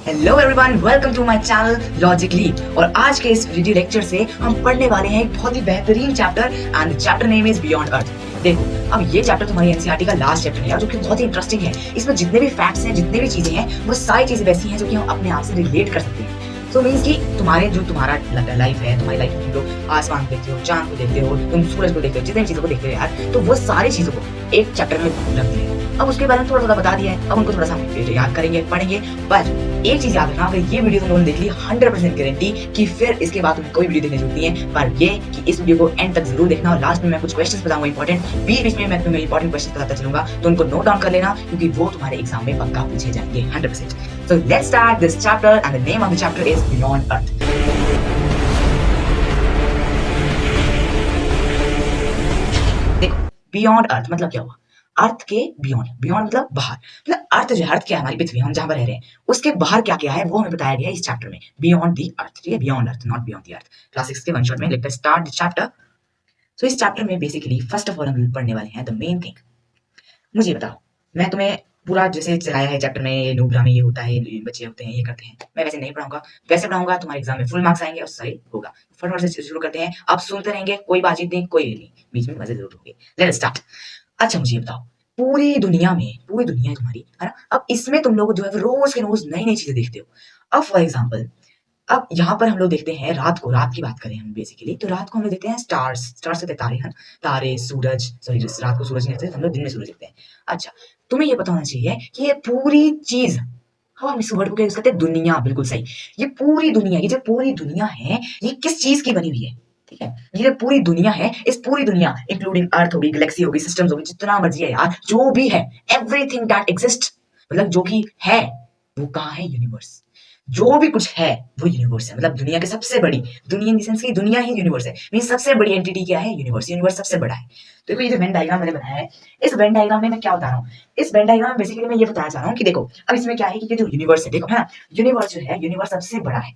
Hello everyone, welcome to my channel Logic Leap. और आज के इस वीडियो लेक्चर से हम पढ़ने वाले हैं एक बहुत ही बेहतरीन chapter and chapter name is beyond अर्थ। देखो, अब ये चैप्टर तुम्हारी एनसीईआरटी का लास्ट चैप्टर है जो कि बहुत ही इंटरेस्टिंग है। इसमें जितने भी फैक्ट्स हैं, जितने भी चीजें हैं, वो सारी चीजें वैसी हैं जो कि हम अपने आप से रिलेट कर सकते हैं। सो मीन्स कि तुम्हारा लाइफ है, तुम्हारी लाइफ में तुम लोग आसमान को देखते हो, चांद को देखते हो, तुम सूरज को देखते हो, जितनी भी चीजों को देखते हो यार, तो वो सारी चीजों को एक चैप्टर में रख दिया है। अब उसके बारे में थोड़ा थोड़ा बता दिया है, अब उनको थोड़ा सा याद करेंगे, पढ़ेंगे। पर एक चीज याद रखना, अगर ये वीडियो तुम लोगों ने देख ली 100% गारंटी कि फिर इसके बाद तुम्हें कोई वीडियो देखने की जरूरत नहीं है। पर ये कि इस वीडियो को एंड तक जरूर देखना और लास्ट में मैं कुछ क्वेश्चंस बताऊंगा इंपॉर्टेंट, बीच में मैं तुम्हें इंपॉर्टेंट क्वेश्चंस बताता चलूंगा, तो उनको नोट डाउन कर लेना क्योंकि वो तुम्हारे एग्जाम में पक्का पूछे जाएंगे 100%। So let's start this chapter and the name of the chapter is beyond अर्थ। देखो, बियॉन्ड अर्थ मतलब क्या हुआ? अर्थ के बियॉन्ड, बियॉन्ड मतलब बाहर, मतलब अर्थ जो है, अर्थ क्या है? हमारी पृथ्वी, हम जहां पर रह रहे हैं, उसके बाहर क्या क्या है वो हमें बताया गया है इस चैप्टर में। बियॉन्ड दी अर्थ, ठीक है, beyond earth, not beyond the earth. Class 6 के वन शॉट में let us start the chapter. So इस चैप्टर में बेसिकली फर्स्ट ऑफ ऑल हम पढ़ने वाले हैं द मेन थिंग। मुझे बताओ, मैं तुम्हें पूरा जैसे चलाया है चैप्टर में, ये नुब्रा में ये होता है, ये बच्चे होते हैं, ये करते हैं, मैं वैसे नहीं पढ़ाऊंगा। वैसे पढ़ाऊंगा तुम्हारे एग्जाम में फुल मार्क्स आएंगे और सही होगा। फटाफट से शुरू करते हैं, आप सुनते रहेंगे, कोई बातचीत नहीं, कोई नहीं, बीच में मजे जरूर होंगे। Let's start. अच्छा मुझे बताओ, पूरी दुनिया में, पूरी दुनिया है तुम्हारी, है ना? अब इसमें तुम लोग जो है रोज के रोज नई नई चीजें देखते हो। अब फॉर एग्जाम्पल, अब यहाँ पर हम लोग देखते हैं रात को, रात की बात करें हम बेसिकली, तो रात को हम लोग देखते हैं स्टार्स, स्टार्स होते हैं तारे, हैं तारे, सूरज, सॉरी रात को सूरज नहीं देखते, हम लोग दिन में सूरज देखते हैं। अच्छा, तुम्हें ये पता होना चाहिए कि ये पूरी चीज, हम इस वर्ड को क्या यूज करते हैं? दुनिया, बिल्कुल सही। ये पूरी दुनिया, ये जो पूरी दुनिया है, ये किस चीज की बनी हुई है? ठीक है, ये जो पूरी दुनिया है, इस पूरी दुनिया इंक्लूडिंग अर्थ होगी, गैलेक्सी होगी, सिस्टम्स होगी, जितना मर्जी है यार, जो भी है, एवरीथिंग दैट एग्जिस्ट, मतलब जो भी है वो कहाँ है? यूनिवर्स। जो भी कुछ है वो यूनिवर्स है, मतलब दुनिया के सबसे बड़ी, दुनिया इन द सेंस की दुनिया ही यूनिवर्स है, मींस सबसे बड़ी एंटिटी क्या है? यूनिवर्स। यूनिवर्स सबसे बड़ा है। तो देखो, ये जो वेन डायग्राम मैंने बनाया है, इस वेन डायग्राम में मैं क्या बता रहा हूँ? इस वेन डायग्राम में बेसिकली मैं ये बताना चाह रहा हूँ कि देखो, अब इसमें क्या है कि ये जो यूनिवर्स है, देखो है ना, यूनिवर्स जो है, यूनिवर्स सबसे बड़ा है,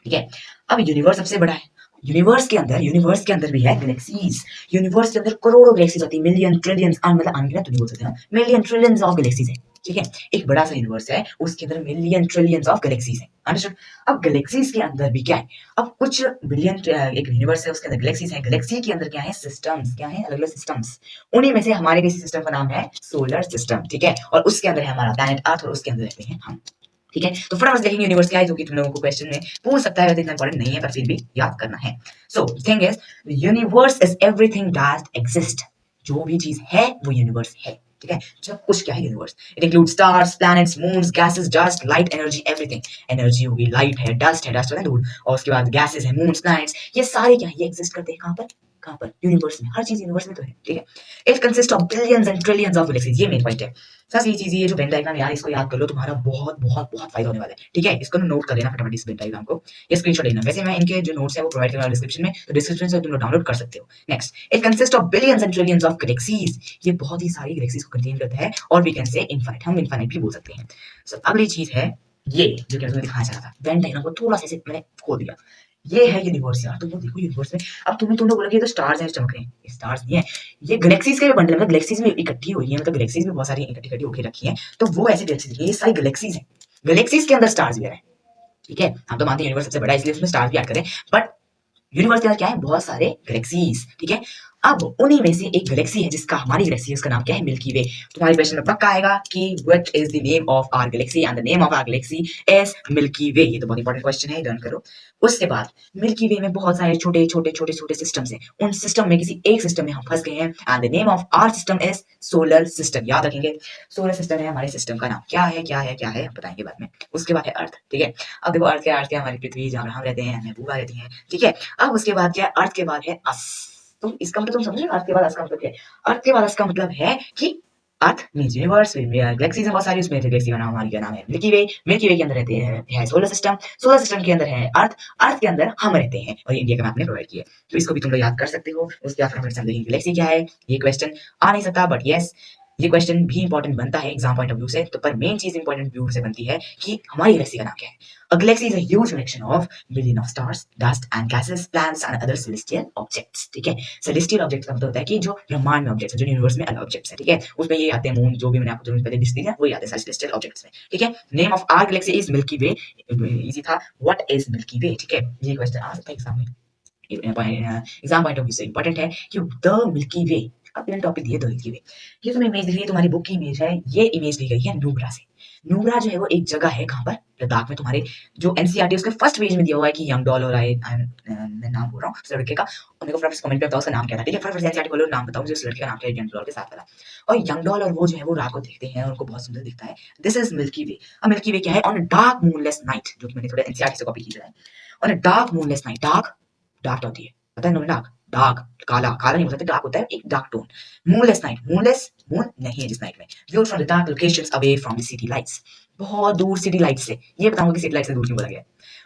ठीक है। अब यूनिवर्स सबसे बड़ा है, यूनिवर्स के अंदर भी है गैलेक्सीज। यूनिवर्स के अंदर करोड़ों गैलेक्सीज होती है, मिलियन, ट्रिलियंस, मतलब अनगिनत तो नहीं बोल सकते हम, मिलियन ट्रिलियंस ऑफ गैलेक्सीज है, ठीक है। एक बड़ा सा यूनिवर्स है, उसके अंदर मिलियन ट्रिलियंस ऑफ गैलेक्सीज है, अंडरस्टूड। अब गैलेक्सीज के अंदर भी क्या है? अब कुछ बिलियन, एक यूनिवर्स है, उसके अंदर गैलेक्सीज है, गैलेक्सी के अंदर क्या है? सिस्टम्स, क्या है? अलग अलग सिस्टम्स। उन्हीं में से हमारे किसी सिस्टम का नाम है सोलर सिस्टम, ठीक है, और उसके अंदर है हमारा प्लैनेट अर्थ और उसके अंदर रहते हैं हम, ठीक है। तो फटाफट देखेंगे यूनिवर्स क्या है, जो कि तुम लोगों को क्वेश्चन में पूछ सकता है, वैसे इतना इंपॉर्टेंट नहीं है पर फिर भी याद करना है। So thing is, universe is everything that exist. जो भी चीज है वो यूनिवर्स है, ठीक है। जब कुछ क्या है? Universe. It include stars, planets, moons, gases, dust, light, energy, everything. Energy होगी, लाइट है, डस्ट है, डस्ट है दूर, और उसके बाद गैसेस है, मून्स, प्लैनेट्स, ये सारे क्या है? ये एग्जिस्ट करते हैं कहां पर? कहां पर? यूनिवर्स में। हर चीज यूनिवर्स में तो है, ठीक है। It consist of billions and trillions of galaxies, ये मेन पॉइंट है। सर ये चीज, ये जो वेन डायग्राम यार, इसको याद कर लो, तुम्हारा बहुत बहुत बहुत फायदा होने वाला है, ठीक है। इसको नोट कर लेना फटाफट, इस वेन डायग्राम को, ये स्क्रीनशॉट लेना। वैसे मैं इनके जो नोट्स है वो प्रोवाइड करूंगा डिस्क्रिप्शन में, तो डिस्क्रिप्शन से तुम लोग डाउनलोड कर सकते हो। Next, it consist of billions and trillions of galaxies, ये बहुत ही सारी गैलेक्सीज को कंटेन करता है, और वी कैन से इनफाइनाइट, हम इनफाइनाइट भी बोल सकते हैं। सो अगली चीज है ये, जो कि मैं तुम्हें दिखाना चाह रहा था, वेन डायग्राम को थोड़ा सा मैंने खोल दिया। ये है यूनिवर्स यार, तुम लोग देखो यूनिवर्स में, अब तुम लोग बोलोगे तो स्टार्स हैं चमक रहे हैं, स्टार्स नहीं है, ये गैलेक्सीज के बंडल, मतलब गैलेक्सीज में इकट्ठी हुई है, मतलब गैलेक्सीज में बहुत सारी इकट्ठी इकट्ठी होकर रखी है, तो वो ऐसी गैलेक्सीज, ये सारी गैलेक्सीज है, गैलेक्सीज के अंदर स्टार्स भी है, ठीक है। हम तो मानते हैं यूनिवर्स सबसे बड़ा है, इसलिए उसमें स्टार्स भी ऐड करें, बट यूनिवर्स के अंदर क्या है? बहुत सारे गैलेक्सीज, ठीक है। अब उन्हीं में से एक गैलेक्सी है जिसका, हमारी गैलेक्सी है, उसका नाम क्या है? Milky Way. तुम्हारे क्वेश्चन में पक्का आएगा कि what is the name of our galaxy, and the name of our galaxy is Milky Way. ये तो बहुत इंपॉर्टेंट क्वेश्चन है, डन करो। उसके बाद मिल्की वे में बहुत सारे छोटे छोटे छोटे छोटे सिस्टम्स हैं, उन सिस्टम में किसी एक सिस्टम में हम फंस गए हैं, and the name of our system is solar system. याद रखेंगे, सोलर सिस्टम है हमारे सिस्टम का नाम। क्या है, क्या है, क्या है, बताएंगे बाद में। उसके बाद है अर्थ, ठीक है। अब देखो, अर्थ के हमारी पृथ्वी, जहाँ हम रहते हैं, महबूबा रहती है, ठीक है। अब उसके बाद क्या है? अर्थ के बाद है अस। तो इसका मतलब तुम समझ रहे हो, अर्थ के बाद अस का मतलब क्या है? अर्थ के बाद अस का मतलब है कि अर्थ मींस यूनिवर्स, गैलेक्सीज हैं बहुत सारी, उसमें गैलेक्सी का नाम, हमारी क्या नाम है? मिल्की वे। मिल्की वे के अंदर रहते हैं, है सोलर सिस्टम, सोलर सिस्टम के अंदर है अर्थ, अर्थ के अंदर हम रहते हैं, और ये इंडिया का मैप ने प्रोवाइड किया है, तो इसको भी तुम लोग याद कर सकते हो। उसके बाद हम देखेंगे गैलेक्सी क्या है। ये क्वेश्चन आ नहीं सकता, बट यस, ये क्वेश्चन भी इंपॉर्टेंट बनता है एग्जाम पॉइंट ऑफ व्यू से, तो पर मेन चीज इंपॉर्टेंट व्यू से बनती है कि हमारी गैलेक्सी का नाम क्या है। A galaxy is a huge collection of million of stars, dust and gases, planets and other celestial objects. ठीक है, celestial objects का मतलब होता है कि जो ब्रह्मांड में ऑब्जेक्ट्स है, जो यूनिवर्स में अलग ऑब्जेक्ट्स है, ठीक है, उसमें ये आते हैं मून, जो भी मैंने आपको जो पहले डिस्कस किया वही आते हैं celestial objects में, ठीक है। Name of our galaxy is Milky Way, easy था। व्हाट इज मिल्की वे, ठीक है, ये क्वेश्चन आ सकता है एग्जाम में, एग्जाम पॉइंट ऑफ व्यू से इंपॉर्टेंट है कि द मिल्की वे, अब मैंने टॉपिक दिया द मिल्की वे। ये तुम्हें इमेज दिख रही है, तुम्हारी बुक की इमेज है, ये इमेज ली गई है नूबरा से। नूबरा जो है वो एक जगह है, कहां पर, लद्दाख में। तुम्हारे जो एनसीईआरटी उसके फर्स्ट पेज में दिया हुआ है कि यंग डॉल और मैं नाम बोल रहा हूँ उस लड़के का, और मेरे को फटाफट कमेंट पे बताओ उसका नाम क्या था, ठीक है, फटाफट एनसीईआरटी खोलो, नाम बताओ मुझे उस लड़के का नाम क्या है, यंग डॉल के साथ वाला। और यंग डॉल और वो जो है वो रात को देखते हैं और उनको बहुत सुंदर दिखता है। दिस इज मिल्की वे। अब मिल्की वे क्या है, on a dark moonless night, जो कि मैंने थोड़ा एनसीईआरटी से कॉपी किया है। On a dark moonless night, dark dark होती है, पता है ना, डार्क डार्क, काला काला नहीं हो सकता, डार्क होता है एक dark tone. Moonless night, moonless moon नहीं है जिस नाइट में, view from the dark locations away from the city lights, बहुत दूर सिटी लाइट से। ये बताऊंगा कि सिटी लाइट से दूर क्यों बोला गया।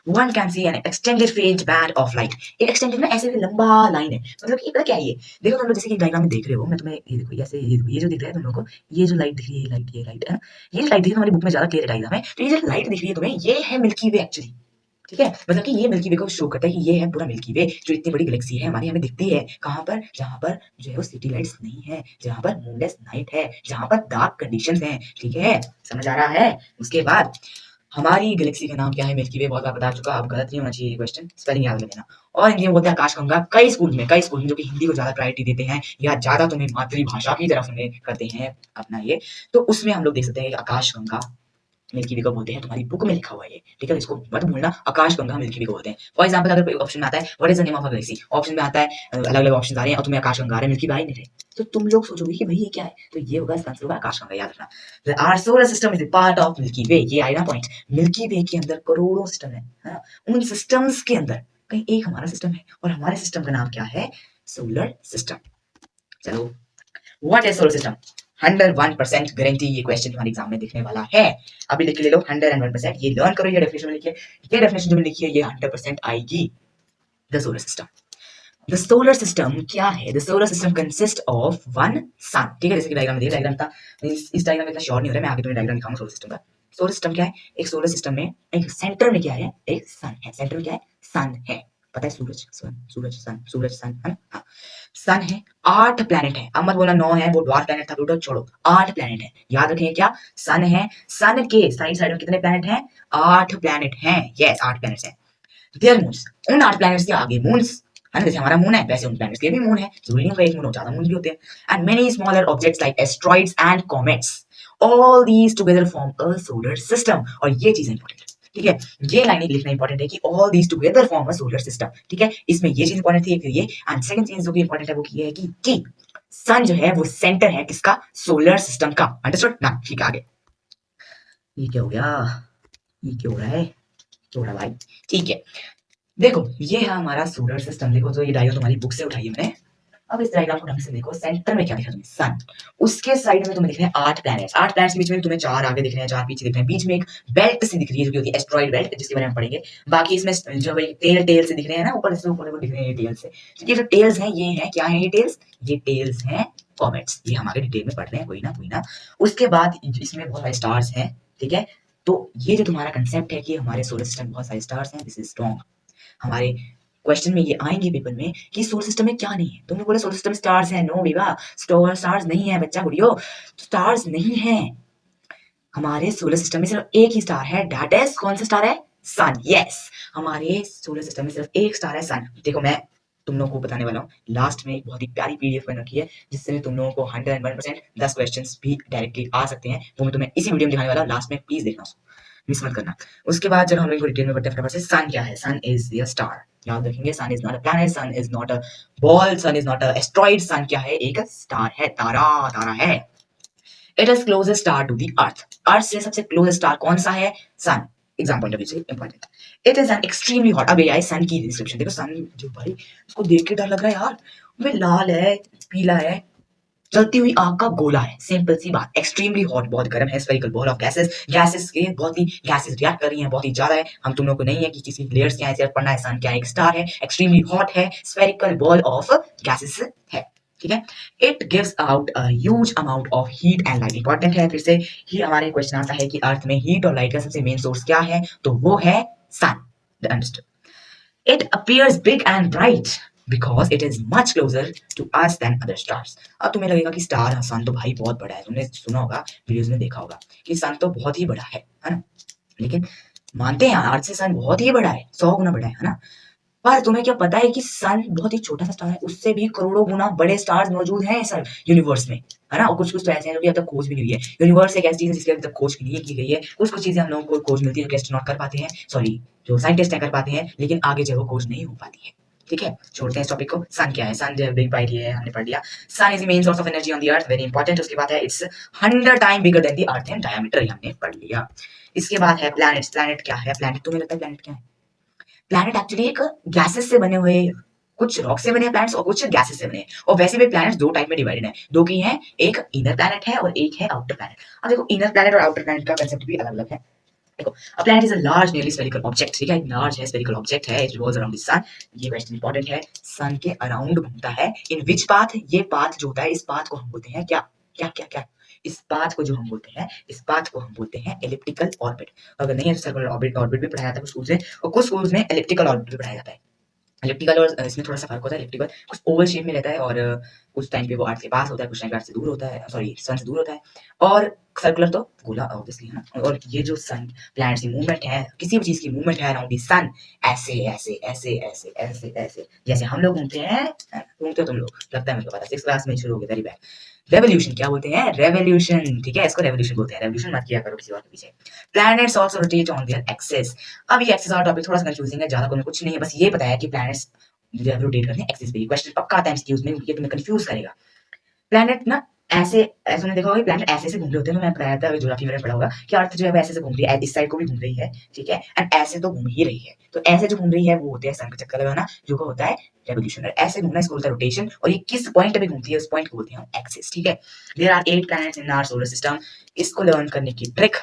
One can see an extended phase band of light, एक एक्सटेंडेड ना ऐसे भी लंबा लाइन है, मतलब कि पता क्या है ये, देखो तुम लोग जैसे कि डायग्राम में देख रहे हो, मैं तुम्हें ये देखो ऐसे, ये देखो, ये जो दिख रहा है तुम लोगों को, ये जो लाइट दिख रही है, ये लाइट है ना, ये लाइट दिख रही है तुम्हारी बुक में ज्यादा क्लियर डायग्राम है, तो ये जो लाइट दिख रही है तुम्हें, ये है मिल्की वे एक्चुअली, ठीक है, मतलब कि ये मिल्की वे को शो करता है कि ये है पूरा मिल्की वे, जो इतनी बड़ी गैलेक्सी है हमारी, हमें दिखती है कहां पर, जहां पर जो है वो सिटी लाइट्स नहीं है, जहां पर मूनलेस नाइट है, जहां पर डार्क कंडीशंस हैं, ठीक है, समझ आ रहा है। उसके बाद हमारी गैलेक्सी का नाम क्या है, मिल्की वे, बहुत बार बता चुका, अब गलत नहीं होना चाहिए क्वेश्चन, स्पेलिंग याद रखना। और हिंदी में बोलते हैं आकाशगंगा, कई स्कूल में जो कि हिंदी को ज्यादा प्रायोरिटी देते हैं या ज्यादा तुम्हें मातृभाषा की तरफ में करते हैं अपना ये, तो उसमें हम लोग देख सकते हैं आकाशगंगा मिल्की वे को बोलते हैं, तुम्हारी बुक में लिखा हुआ है ये, ठीक है, इसको मत भूलना, आकाशगंगा मिल्की वे को बोलते हैं। फॉर एग्जांपल अगर ऑप्शन में आता है what is the name of a Galaxy, option में आता है अलग अलग ऑप्शन आ रहे हैं और तुम्हें आकाशगंगा आ रहा है, मिल्की वे नहीं रहे, तो तुम लोग सोचोगे कि भाई ये क्या है, तो ये होगा इसका आंसर होगा आकाशगंगा, याद रखना। Our solar system is the part of Milky Way, ये आया ना पॉइंट, मिल्की वे के अंदर करोड़ों सिस्टम है ना, उन सिस्टम्स के अंदर कहीं एक हमारा सिस्टम है, और हमारे सिस्टम का नाम क्या है, सोलर सिस्टम। चलो, what is solar system, 101% guarantee ये क्वेश्चन तुम्हारे एग्जाम में दिखने वाला है, अभी लिख के ले लो 101%, ये लर्न करो, ये डेफिनेशन में लिखिए, ये डेफिनेशन जो लिखी है ये 100% आएगी। The solar system, the solar system क्या है, the solar system consist of one sun, ठीक है, जैसे कि डायग्राम में दिया, डायग्राम था, इस डायग्राम में इतना श्योर नहीं हो रहा है, मैं आगे तुम्हें डायग्राम दिखाऊंगा सोलर सिस्टम का। सोलर सिस्टम क्या है, एक सोलर सिस्टम में एक सेंटर में क्या है, एक सन है, सेंटर में क्या है, सन है, पता है, सूरज सन, सूरज सन है ना, हाँ, सन है, 8 प्लैनेट है, अब मत बोला 9 है, वो ड्वार्फ प्लैनेट था, प्लूटो छोड़ो, 8 प्लैनेट है, याद रखें क्या, सन है, सन के साइड साइड में कितने प्लैनेट हैं, 8 प्लैनेट हैं, यस 8 प्लैनेट्स हैं। देयर मून्स, उन 8 प्लैनेट्स के आगे मून्स है ना, जैसे हमारा मून है वैसे उन प्लैनेट्स के भी मून है, जरूरी नहीं एक मून हो, ज्यादा मून भी होते हैं। And many smaller objects like asteroids and comets, all these together form a solar system, और ये चीज इंपॉर्टेंट, ठीक है, ये लाइन लिखना इंपॉर्टेंट है कि all these together form a solar system, ठीक है, इसमें ये चीज इंपॉर्टेंट थी, ये। एंड सेकंड चीज जो भी इंपॉर्टेंट है वो ये है कि सन जो है वो सेंटर है किसका, सोलर सिस्टम का, अंडरस्टूड ना, ठीक है, आगे ये क्या हो गया, ये क्या हो रहा है, थोड़ा भाई, ठीक है, देखो ये है हमारा सोलर सिस्टम, देखो तो ये डायग्राम तुम्हारी बुक से उठाई है मैंने, अब इस डायग्राम को ढंग से देखो, सेंटर में क्या दिख रहा है तुम्हें, सन, उसके साइड में तुम्हें दिख रहे हैं 8 प्लैनेट्स, 8 प्लैनेट्स के बीच में तुम्हें 4 आगे दिख रहे हैं, 4 पीछे दिख रहे हैं, बीच में एक बेल्ट सी दिख रही है जो कि होती है एस्ट्रॉइड बेल्ट, जिसके बारे में पढ़ेंगे। बाकी इसमें जो भाई टेल से दिख रहे हैं ना, ऊपर से ऊपर वो दिख रहे हैं टेल से, तो ये जो टेल्स हैं ये हैं, क्या है ये टेल्स, ये टेल्स हैं कॉमेट्स, ये हम आगे डिटेल में पढ़ रहे हैं, कोई ना। उसके बाद इसमें बहुत सारे स्टार्स हैं, ठीक है, तो ये जो तुम्हारा कंसेप्ट है कि हमारे सोलर सिस्टम में बहुत सारे स्टार्स हैं, दिस इज स्ट्रॉन्ग। हमारे क्वेश्चन में ये आएंगे पेपर में कि सोलर सिस्टम में क्या नहीं है, तुमने बोला सोलर सिस्टम स्टार्स है, नो बेबा, स्टार्स नहीं है बच्चा गुड़ियो, स्टार्स नहीं है, हमारे सोलर सिस्टम में सिर्फ एक ही स्टार है, दैट इज कौन सा स्टार है, सन, यस, हमारे सोलर सिस्टम में सिर्फ एक स्टार है, सन। देखो मैं तुम लोगों को बताने वाला हूँ, लास्ट में एक बहुत ही प्यारी पीडीएफ बन रखी है जिससे तुम लोगों को 101% 10 क्वेश्चंस भी डायरेक्टली आ सकते हैं, वो मैं तुम्हें इसी वीडियो में दिखाने वाला हूँ, लास्ट में प्लीज देखना, मिस मत करना। उसके बाद जब हम लोग डिटेल में बढ़ते हैं फटाफट से, सन क्या है, सन इज द स्टार, याद रखेंगे, sun is not a planet, sun is not a ball, sun is not a asteroid, sun क्या है, एक स्टार है, तारा है। It is closest star to the earth, earth से सबसे क्लोजेस्ट स्टार कौन सा है, sun, exam point of view से important. It is an extremely hot, अब ये आए सन की डिस्क्रिप्शन, देखो सन जो भाई उसको देख के डर लग रहा है यार, वो लाल है, पीला है, जलती हुई आग का गोला है, सिंपल सी बात, एक्सट्रीमली हॉट, बहुत गर्म है, स्फेरिकल बॉल ऑफ गैसेस के बहुत ही गैसेस रिएक्ट कर रही हैं, बहुत ही ज्यादा है, हम तुम लोग को नहीं है कि किसी लेयर्स क्या है, सिर्फ पढ़ना है सन क्या एक स्टार है, एक्सट्रीमली हॉट है, स्फेरिकल बॉल ऑफ गैसेस है। ठीक है। It gives out a huge amount of heat and light. Important है, फिर से ही हमारे क्वेश्चन आता है कि अर्थ में हीट और लाइट का सबसे मेन सोर्स क्या है, तो वो है सन। Understood. It appears big and bright because it is much closer to us than other stars. अब तुम्हें लगेगा कि स्टार सन तो भाई बहुत बड़ा है, तुमने सुना होगा, वीडियोस में देखा होगा कि सन तो बहुत ही बड़ा है ना। लेकिन मानते हैं अर्थ से सन बहुत ही बड़ा है, 100 गुना बड़ा है ना। पर तुम्हें क्या पता है कि सन बहुत ही छोटा सा स्टार है, उससे भी करोड़ों गुना बड़े स्टार्स मौजूद हैं सर यूनिवर्स में, है ना। और कुछ कुछ तो ऐसे हैं जो कि अब तक खोज भी नहीं हुई है। यूनिवर्स एक ऐसी चीज है जिसकी अभी तक खोज नहीं की गई है। कुछ कुछ चीजें हम लोगों को खोज मिलती है जो एस्ट्रोनॉट कर पाते हैं, सॉरी जो साइंटिस्ट कर पाते हैं, लेकिन आगे जो वो खोज नहीं हो पाती है। ठीक है, छोड़ते हैं इस टॉपिक को। सन क्या है, सन जो बिग बाइट ये हमने पढ़ लिया। Sun is the main source of energy on the earth, very important. उसके बाद है it's 100 time bigger than the earth in diameter, ये हमने पढ़ लिया। इसके बाद है प्लैनेट्स। प्लैनेट क्या है, प्लैनेट तुम्हें लगता है प्लैनेट क्या है? प्लैनेट एक्चुअली एक गैसेस से बने हुए, कुछ रॉक से बने प्लैनेट्स और कुछ गैसेस से बने। और वैसे भी प्लैनेट्स दो टाइप में डिवाइडेड है, दो की हैं, एक इनर प्लैनेट है और एक है आउटर प्लैनेट। अब देखो इनर प्लैनेट और आउटर प्लैनेट का कांसेप्ट भी अलग अलग है। देखो a planet is a large nearly spherical object, ठीक है, लार्ज है स्फेरिकल ऑब्जेक्ट है, इट रिवॉल्व्स अराउंड द सन। ये क्वेश्चन इंपॉर्टेंट है, सन के अराउंड घूमता है। इन विच पाथ, ये पाथ जो होता है, इस पाथ को हम बोलते हैं क्या क्या क्या क्या, इस पाथ को जो हम बोलते हैं, इस पाथ को हम बोलते हैं एलिप्टिकल ऑर्बिट। अगर नहीं है तो सर्कुलर ऑर्बिट, ऑर्बिट भी पढ़ाया जाता है कुछ स्कूल में, और कुछ स्कूल्स में एलिप्टिकल ऑर्बिट भी पढ़ाया जाता है। एलिप्टिकल और इसमें थोड़ा सा फर्क होता है। एलिप्टिकल कुछ ओवल शेप में रहता है और कुछ टाइम पे वो अर्थ के पास होता है, कुछ टाइम पे अर्थ से दूर होता है, सॉरी सन से दूर होता है। और सर्कुलर तो गोला ऑब्वियसली है ना। और ये जो सन प्लैनेट्स की मूवमेंट है, किसी भी चीज की मूवमेंट है अराउंड द सन, ऐसे ऐसे ऐसे ऐसे ऐसे ऐसे जैसे हम लोग घूमते हैं, घूमते हो तुम लोग, लगता है मुझे पता, 6th क्लास में शुरू हो गया, वेरी बैड। रेवोल्यूशन क्या बोलते हैं, रेवोल्यूशन, ठीक है, इसको रेवोल्यूशन बोलते हैं। रेवोल्यूशन मत किया करो किसी और के पीछे। Planets also rotate on their axis. अब ये एक्सिस वाला टॉपिक थोड़ा सा कंफ्यूजिंग है, ज्यादा कुछ नहीं है, बस ये बताया कि प्लैनेट्स जो है रोटेट करते हैं एक्सिस पे। क्वेश्चन पक्का आता है एमसीक्यूज में, ये तुम्हें कंफ्यूज करेगा। प्लैनेट ना ऐसे ऐसे ने देखा होगा प्लैनेट ऐसे से घूम रहे होते हैं, तो मैं बताया था ज्योग्राफी में पढ़ा होगा कि अर्थ जो है वो ऐसे से घूम रही है, इस साइड को भी घूम रही है, ठीक है, एंड ऐसे तो घूम ही रही है। तो ऐसे जो घूम रही है वो होते हैं सन का चक्कर लगाना, जो को होता है रेवोल्यूशन। ऐसे घूमना इसको बोलता है रोटेशन, और ये किस पॉइंट पे घूमती है उस पॉइंट को बोलते हैं एक्सिस, ठीक है। There are 8 planets in our solar system. इसको लर्न करने की ट्रिक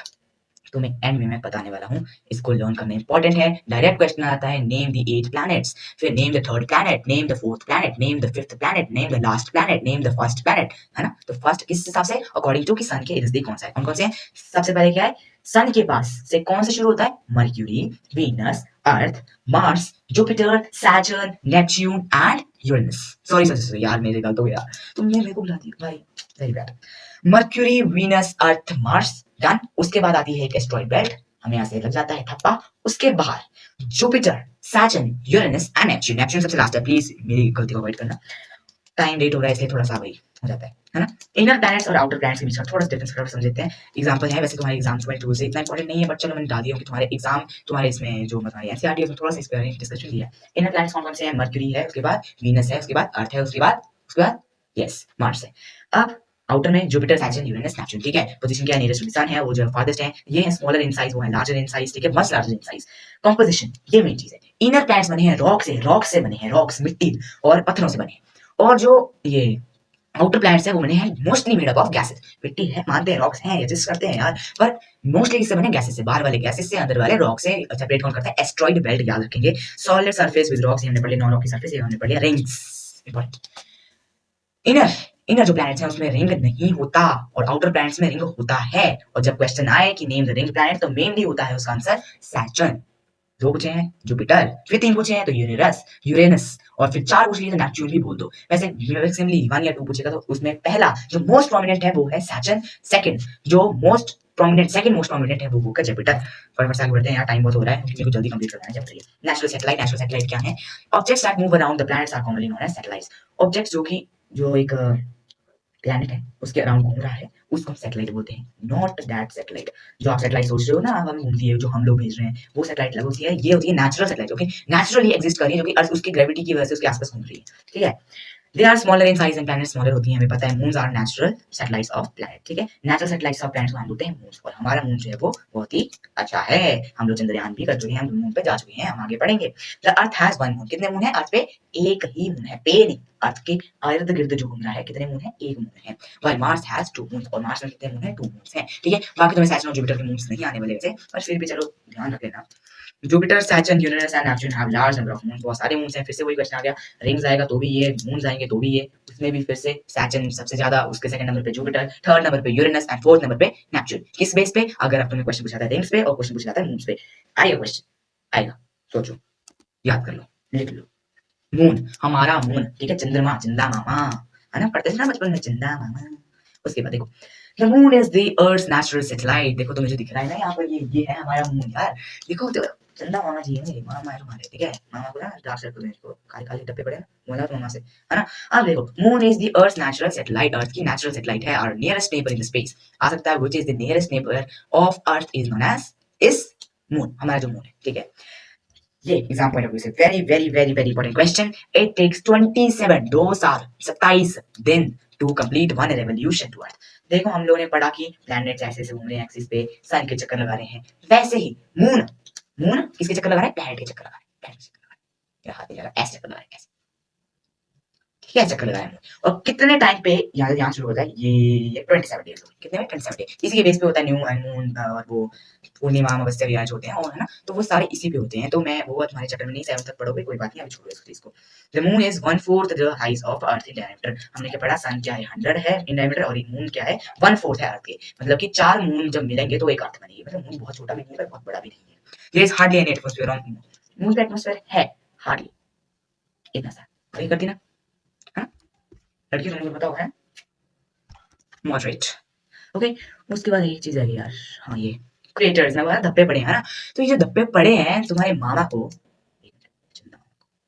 तुम्हें एंड में मैं बताने वाला हूँ, इसको लर्न करना इंपॉर्टेंट है। डायरेक्ट क्वेश्चन आता है, नेम द 8 प्लैनेट्स, फिर name the 3rd planet, name the 4th planet, name the 5th planet, name the last planet, name the first planet, है ना। तो फर्स्ट किस हिसाब से, अकॉर्डिंग टू कि सन के नजदीक कौन सा है, कौन कौन से हैं। सबसे पहले क्या है, सन के पास से कौन से शुरू होता है, mercury, Venus, earth, Mars, Jupiter, Saturn, Neptune and Uranus. Sorry sorry यार, मेरे गलत हो गया, तुमने मेरे को बुला दिया भाई, वेरी बैड। मर्क्यूरी, वीनस, अर्थ, मार्स, डन। उसके बाद आती है एक एस्ट्रॉइड बेल्ट, हमें यहाँ से लग जाता है ठप्पा। उसके बाहर Jupiter, Saturn, Uranus and Neptune. Neptune सबसे लास्ट है, प्लीज मेरी गलती को अवॉइड करना, टाइम लेट हो रहा है इसलिए थोड़ा सा वही हो जाता है ना। इनर प्लैनेट्स और आउटर प्लैनेट्स के बीच का थोड़ा सा डिफरेंस समझ लेते हैं। एग्जांपल है, वैसे तुम्हारे एग्जाम्स में टूल से इतना इंपॉर्टेंट नहीं है, बट चलो मैंने डाल दिया कि तुम्हारे एग्जाम, तुम्हारे इसमें जो तुम्हारी एनसीईआरटी है उसमें थोड़ा सा इस पर डिस्कशन दिया है। इनर प्लैनेट्स कौन कौन से हैं, मर्क्यूरी है, उसके बाद वीनस है, उसके बाद अर्थ है, उसके बाद यस मार्स है। अब आउटर में जुपिटर, सैटर्न, यूरेनस, नेपच्यून, ठीक है। पोजीशन क्या है, नियरेस्ट टू द सन है, वो जो फारदेस्ट है। ये है स्मॉलर इन साइज, वो है लार्जर इन साइज, ठीक है, much larger in size. Composition, ये मेन चीज है। इनर प्लैनेट्स बने हैं रॉक से बने हैं, रॉक्स मिट्टी और पत्थरों से बने हैं। और जो ये आउटर प्लैनेट्स है वो बने हैं mostly made up of gases. मिट्टी है, मानते हैं, रॉक्स हैं, एडजस्ट करते हैं यार, पर मोस्टली इससे बने गैसेस से। बाहर वाले गैसेस से, अंदर वाले रॉक से सेपरेट कौन करता है, एस्ट्रॉइड बेल्ट, याद रखेंगे। सॉलिड सरफेस विद रॉक्स, हमने पढ़ लिया। नॉन रॉकी सरफेस, ये हमने पढ़ लिया। Rings important. इनर इनर जो प्लैनेट्स हैं उसमें रिंग नहीं होता, और आउटर प्लैनेट्स में रिंग होता है। और जब क्वेश्चन आए कि नेम द रिंग प्लैनेट, तो मेनली होता है उसका आंसर सैटर्न। 2 पूछे हैं जुपिटर, फिर 3 पूछे हैं तो यूरेनस, और फिर 4 पूछ लिए तो नेपच्यून भी बोल दो। वैसे मैक्सिमली 1 या 2 पूछेगा तो उसमें पहला जो मोस्ट प्रोमिनेंट है वो है सैटर्न, सेकंड जो most prominent, second most prominent है वो होगा जुपिटर। फटाफट से आगे बढ़ते हैं यार, टाइम बहुत हो रहा है, क्योंकि मेरे को जल्दी कंप्लीट करना है चैप्टर ये। नेचुरल सैटेलाइट क्या है, objects that move around the planets are commonly known as satellites. Objects जो एक प्लैनेट है उसके अराउंड घूम रहा है, उसको हम सैटेलाइट बोलते हैं, नॉट दैट सैटेलाइट। जो आप सैटेलाइट सोच रहे हो ना, हम घूमती है, जो हम लोग भेज रहे हैं, वो सैटेलाइट अलग होती है। ये होती है natural satellite, okay, naturally exist कर रही है, जो कि अर्थ उसकी ग्रेविटी की वजह से उसके आसपास घूम रही है, ठीक है। They are smaller in size and planets smaller होती हैं, हमें पता है। Moons are natural satellites of planet, ठीक है। नेचुरल सैटेलाइट्स ऑफ प्लैनेट्स को हम बोलते हैं मून्स, और हमारा मून जो है वो बहुत ही अच्छा है। हम लोग चंद्रयान भी कर चुके हैं, हम मून पे जा चुके हैं, हम आगे बढ़ेंगे। The earth has 1 moon. कितने मून है अर्थ पे, एक ही मून है, पे नहीं, अर्थ के इर्द गिर्द जो घूम रहा है, कितने मून है, एक मून है। व्हाइल मार्स हैज 2 मून्स, और मार्स में कितने मून है, 2 मून्स हैं, ठीक है। बाकी तुम्हें सैटर्न और जुपिटर के मून्स नहीं आने वाले वैसे, पर फिर भी चलो ध्यान रख लेना। Jupiter, Saturn, Uranus and Neptune have large number of moons. बहुत सारे मून्स हैं। फिर से वही क्वेश्चन आ गया, रिंग्स आएगा तो भी ये, मून्स आएंगे तो भी ये। उसमें भी फिर से सैटर्न सबसे ज्यादा, उसके सेकंड नंबर पे जुपिटर, थर्ड नंबर पे यूरेनस एंड फोर्थ नंबर पे नेपच्यून। किस बेस पे? अगर अब तुम्हें क्वेश्चन पूछा था रिंग्स पे और क्वेश्चन पूछा था मून्स पे, आएगा क्वेश्चन, आएगा, सोचो, याद कर लो, लिख लो। मून, हमारा मून, ठीक है, चंद्रमा, चंदा मामा, है ना, पढ़ते थे ना बचपन में, चंदा मामा। उसके बाद देखो, the moon is the earth's natural satellite. देखो तुम्हें जो दिख रहा है ना यहाँ पर, ये है हमारा मून यार। देखो तो चंदा मामा जी है मेरे, मामा है तुम्हारे, ठीक है, मामा को ना डार्क सर्कल में इसको काले काले डब्बे पड़े ना, बोला तो मामा से, है ना। अब देखो, moon is the earth's natural satellite, earth की नेचुरल सैटेलाइट है, और नियरेस्ट नेबर इन स्पेस। आ सकता है which is the nearest neighbour of earth is known as is moon, हमारा जो मून है, ठीक है। ये एग्जाम पॉइंट ऑफ व्यू से very very very very important question. It takes 27 2 साल 27 दिन to complete one revolution to earth. देखो हम लोगों ने पढ़ा कि प्लैनेट्स ऐसे ऐसे घूम रहे हैं एक्सिस पे, सन के चक्कर लगा रहे हैं, वैसे ही मून, मून किसके चक्कर लगा रहा है? प्लैनेट के चक्कर लगा रहा है, प्लैनेट के चक्कर लगा रहा है, हाथ नहीं लगा, ऐसे चक्कर लगा रहा है, ऐसे, क्या चक्कर लगाया है। और कितने टाइम पे यहाँ शुरू होता है ये 27 डेज, कितने में? 27 डेज। इसी के बेस पे होता है न्यू एंड मून और वो पूर्णिमा अमावस्या वगैरह जो होते हैं, और है ना, तो वो सारे इसी पे होते हैं। तो मैं वो तुम्हारे चैप्टर में नहीं 7 तक पढ़ोगे, कोई बात नहीं, अभी छोड़ो इस चीज को। The moon is 1/4 the height of earth in diameter. हमने क्या पढ़ा, सन क्या है 100 है इन डायमीटर, और मून क्या है 1/4 है अर्थ के। मतलब कि 4 मून जब मिलेंगे तो एक अर्थ बनेगी। मतलब मून बहुत छोटा भी नहीं है, बहुत बड़ा भी नहीं है। There is hardly any atmosphere on moon. Moon का एटमॉस्फेयर है हार्डली इतना सा, वही करती ना, लड़की को पता होगा, मॉडरेट, ओके। उसके बाद एक चीज है यार, हाँ ये क्रिएटर्स ना, बोला धब्बे पड़े हैं ना, तो ये जो धब्बे पड़े हैं तुम्हारे मामा को,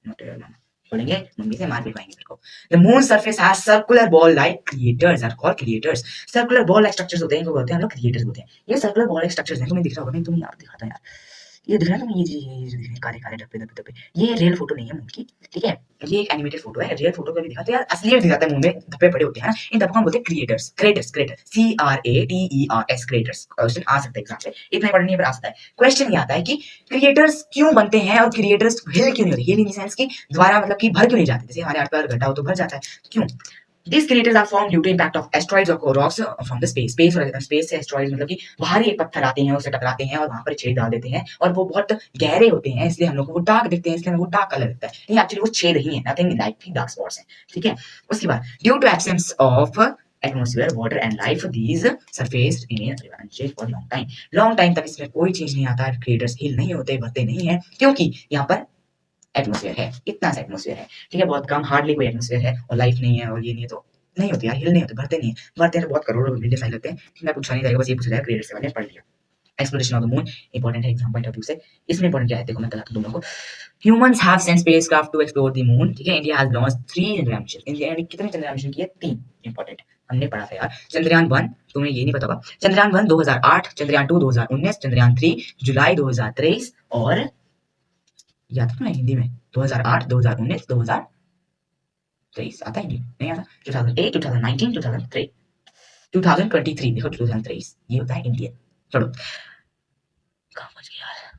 बोलेंगे मम्मी से मार भी पाएंगे मेरे को। The moon surface has circular bowl like craters are called craters. Circular bowl like structures होते हैं, इनको बोलते हैं हम लोग क्रिएटर्स होते हैं। ये सर्कुलर बॉल लाइक स्ट्रक्चर्स हैं, तुम्हें दिख रहा होगा, मैं तुम्हें यार दिखाता हूं यार, ये दिख रहा है ना, ये जो दिख रहे काले काले डब्बे डब्बे डब्बे, ये रियल फोटो नहीं है मून की, ठीक है, ये एक एनिमेटेड फोटो है। रियल फोटो का भी दिखा तो यार, असली में दिखाता है मून में धब्बे पड़े होते हैं ना, इन धब्बों को हम बोलते हैं craters, craters, crater, CRATERS, craters. Question आ सकता है एग्जाम से, इतना इंपॉर्टेंट नहीं है पर आ सकता है। क्वेश्चन ये आता है कि क्रिएटर्स क्यों बनते हैं और क्रिएटर्स हिल क्यों नहीं होते, हिल इन द सेंस की द्वारा, मतलब कि भर क्यों नहीं जाते, जैसे हमारे अर्थ पर घटा हो तो भर जाता है, क्यों? These craters are formed due to impact of asteroids or rocks from the space. Space से asteroids मतलब कि बाहरी एक पत्थर आते हैं, उससे टकराते हैं और वहां पर छेद डाल देते हैं, और वो बहुत गहरे होते हैं, इसलिए हम लोग को वो डार्क दिखते हैं, इसलिए हमें वो डार्क कलर दिखता है। नहीं, एक्चुअली वो छेद ही है, नथिंग लाइक डार्क स्पॉट्स हैं, ठीक है। उसके बाद due to absence of atmosphere, water and life, these surface remain unchanged for long time. Long time तक इसमें कोई चेंज नहीं आता है, क्रिएटर्स हिल नहीं होते, बढ़ते नहीं है, क्योंकि यहाँ पर एटमॉस्फेयर है, इतना सा एटमॉस्फेयर है, ठीक है, बहुत कम, हार्डली कोई एटमॉस्फेयर है, और लाइफ नहीं है और ये नहीं है, तो नहीं होते यार, हिल नहीं होते, बढ़ते नहीं है, बढ़ते हैं तो बहुत करोड़ों मिलियन साल लगते हैं। मैं पूछा नहीं जाएगा, बस ये पूछ रहा है क्रिएटर्स के बारे में, पढ़ लिया। Exploration of the moon important है एग्जाम पॉइंट ऑफ व्यू से। इसमें इंपॉर्टेंट क्या है, देखो मैं बताता हूं तुम लोगों को। Humans have sent spacecraft to explore the moon, ठीक है। India has launched 3 Chandrayaan mission. India ने कितने चंद्रयान मिशन किए? 3, इंपॉर्टेंट, हमने पढ़ा था यार। चंद्रयान 1 तुम्हें ये नहीं पता होगा, चंद्रयान 1 2008, चंद्रयान 2 2019, चंद्रयान 3 जुलाई 2023, और याद था ना हिंदी में 2008 2019 2023 आता है नहीं आता, 2008 2019 2003 2023, देखो 2023 ये होता है इंडियन। चलो कहाँ पहुंच गया यार,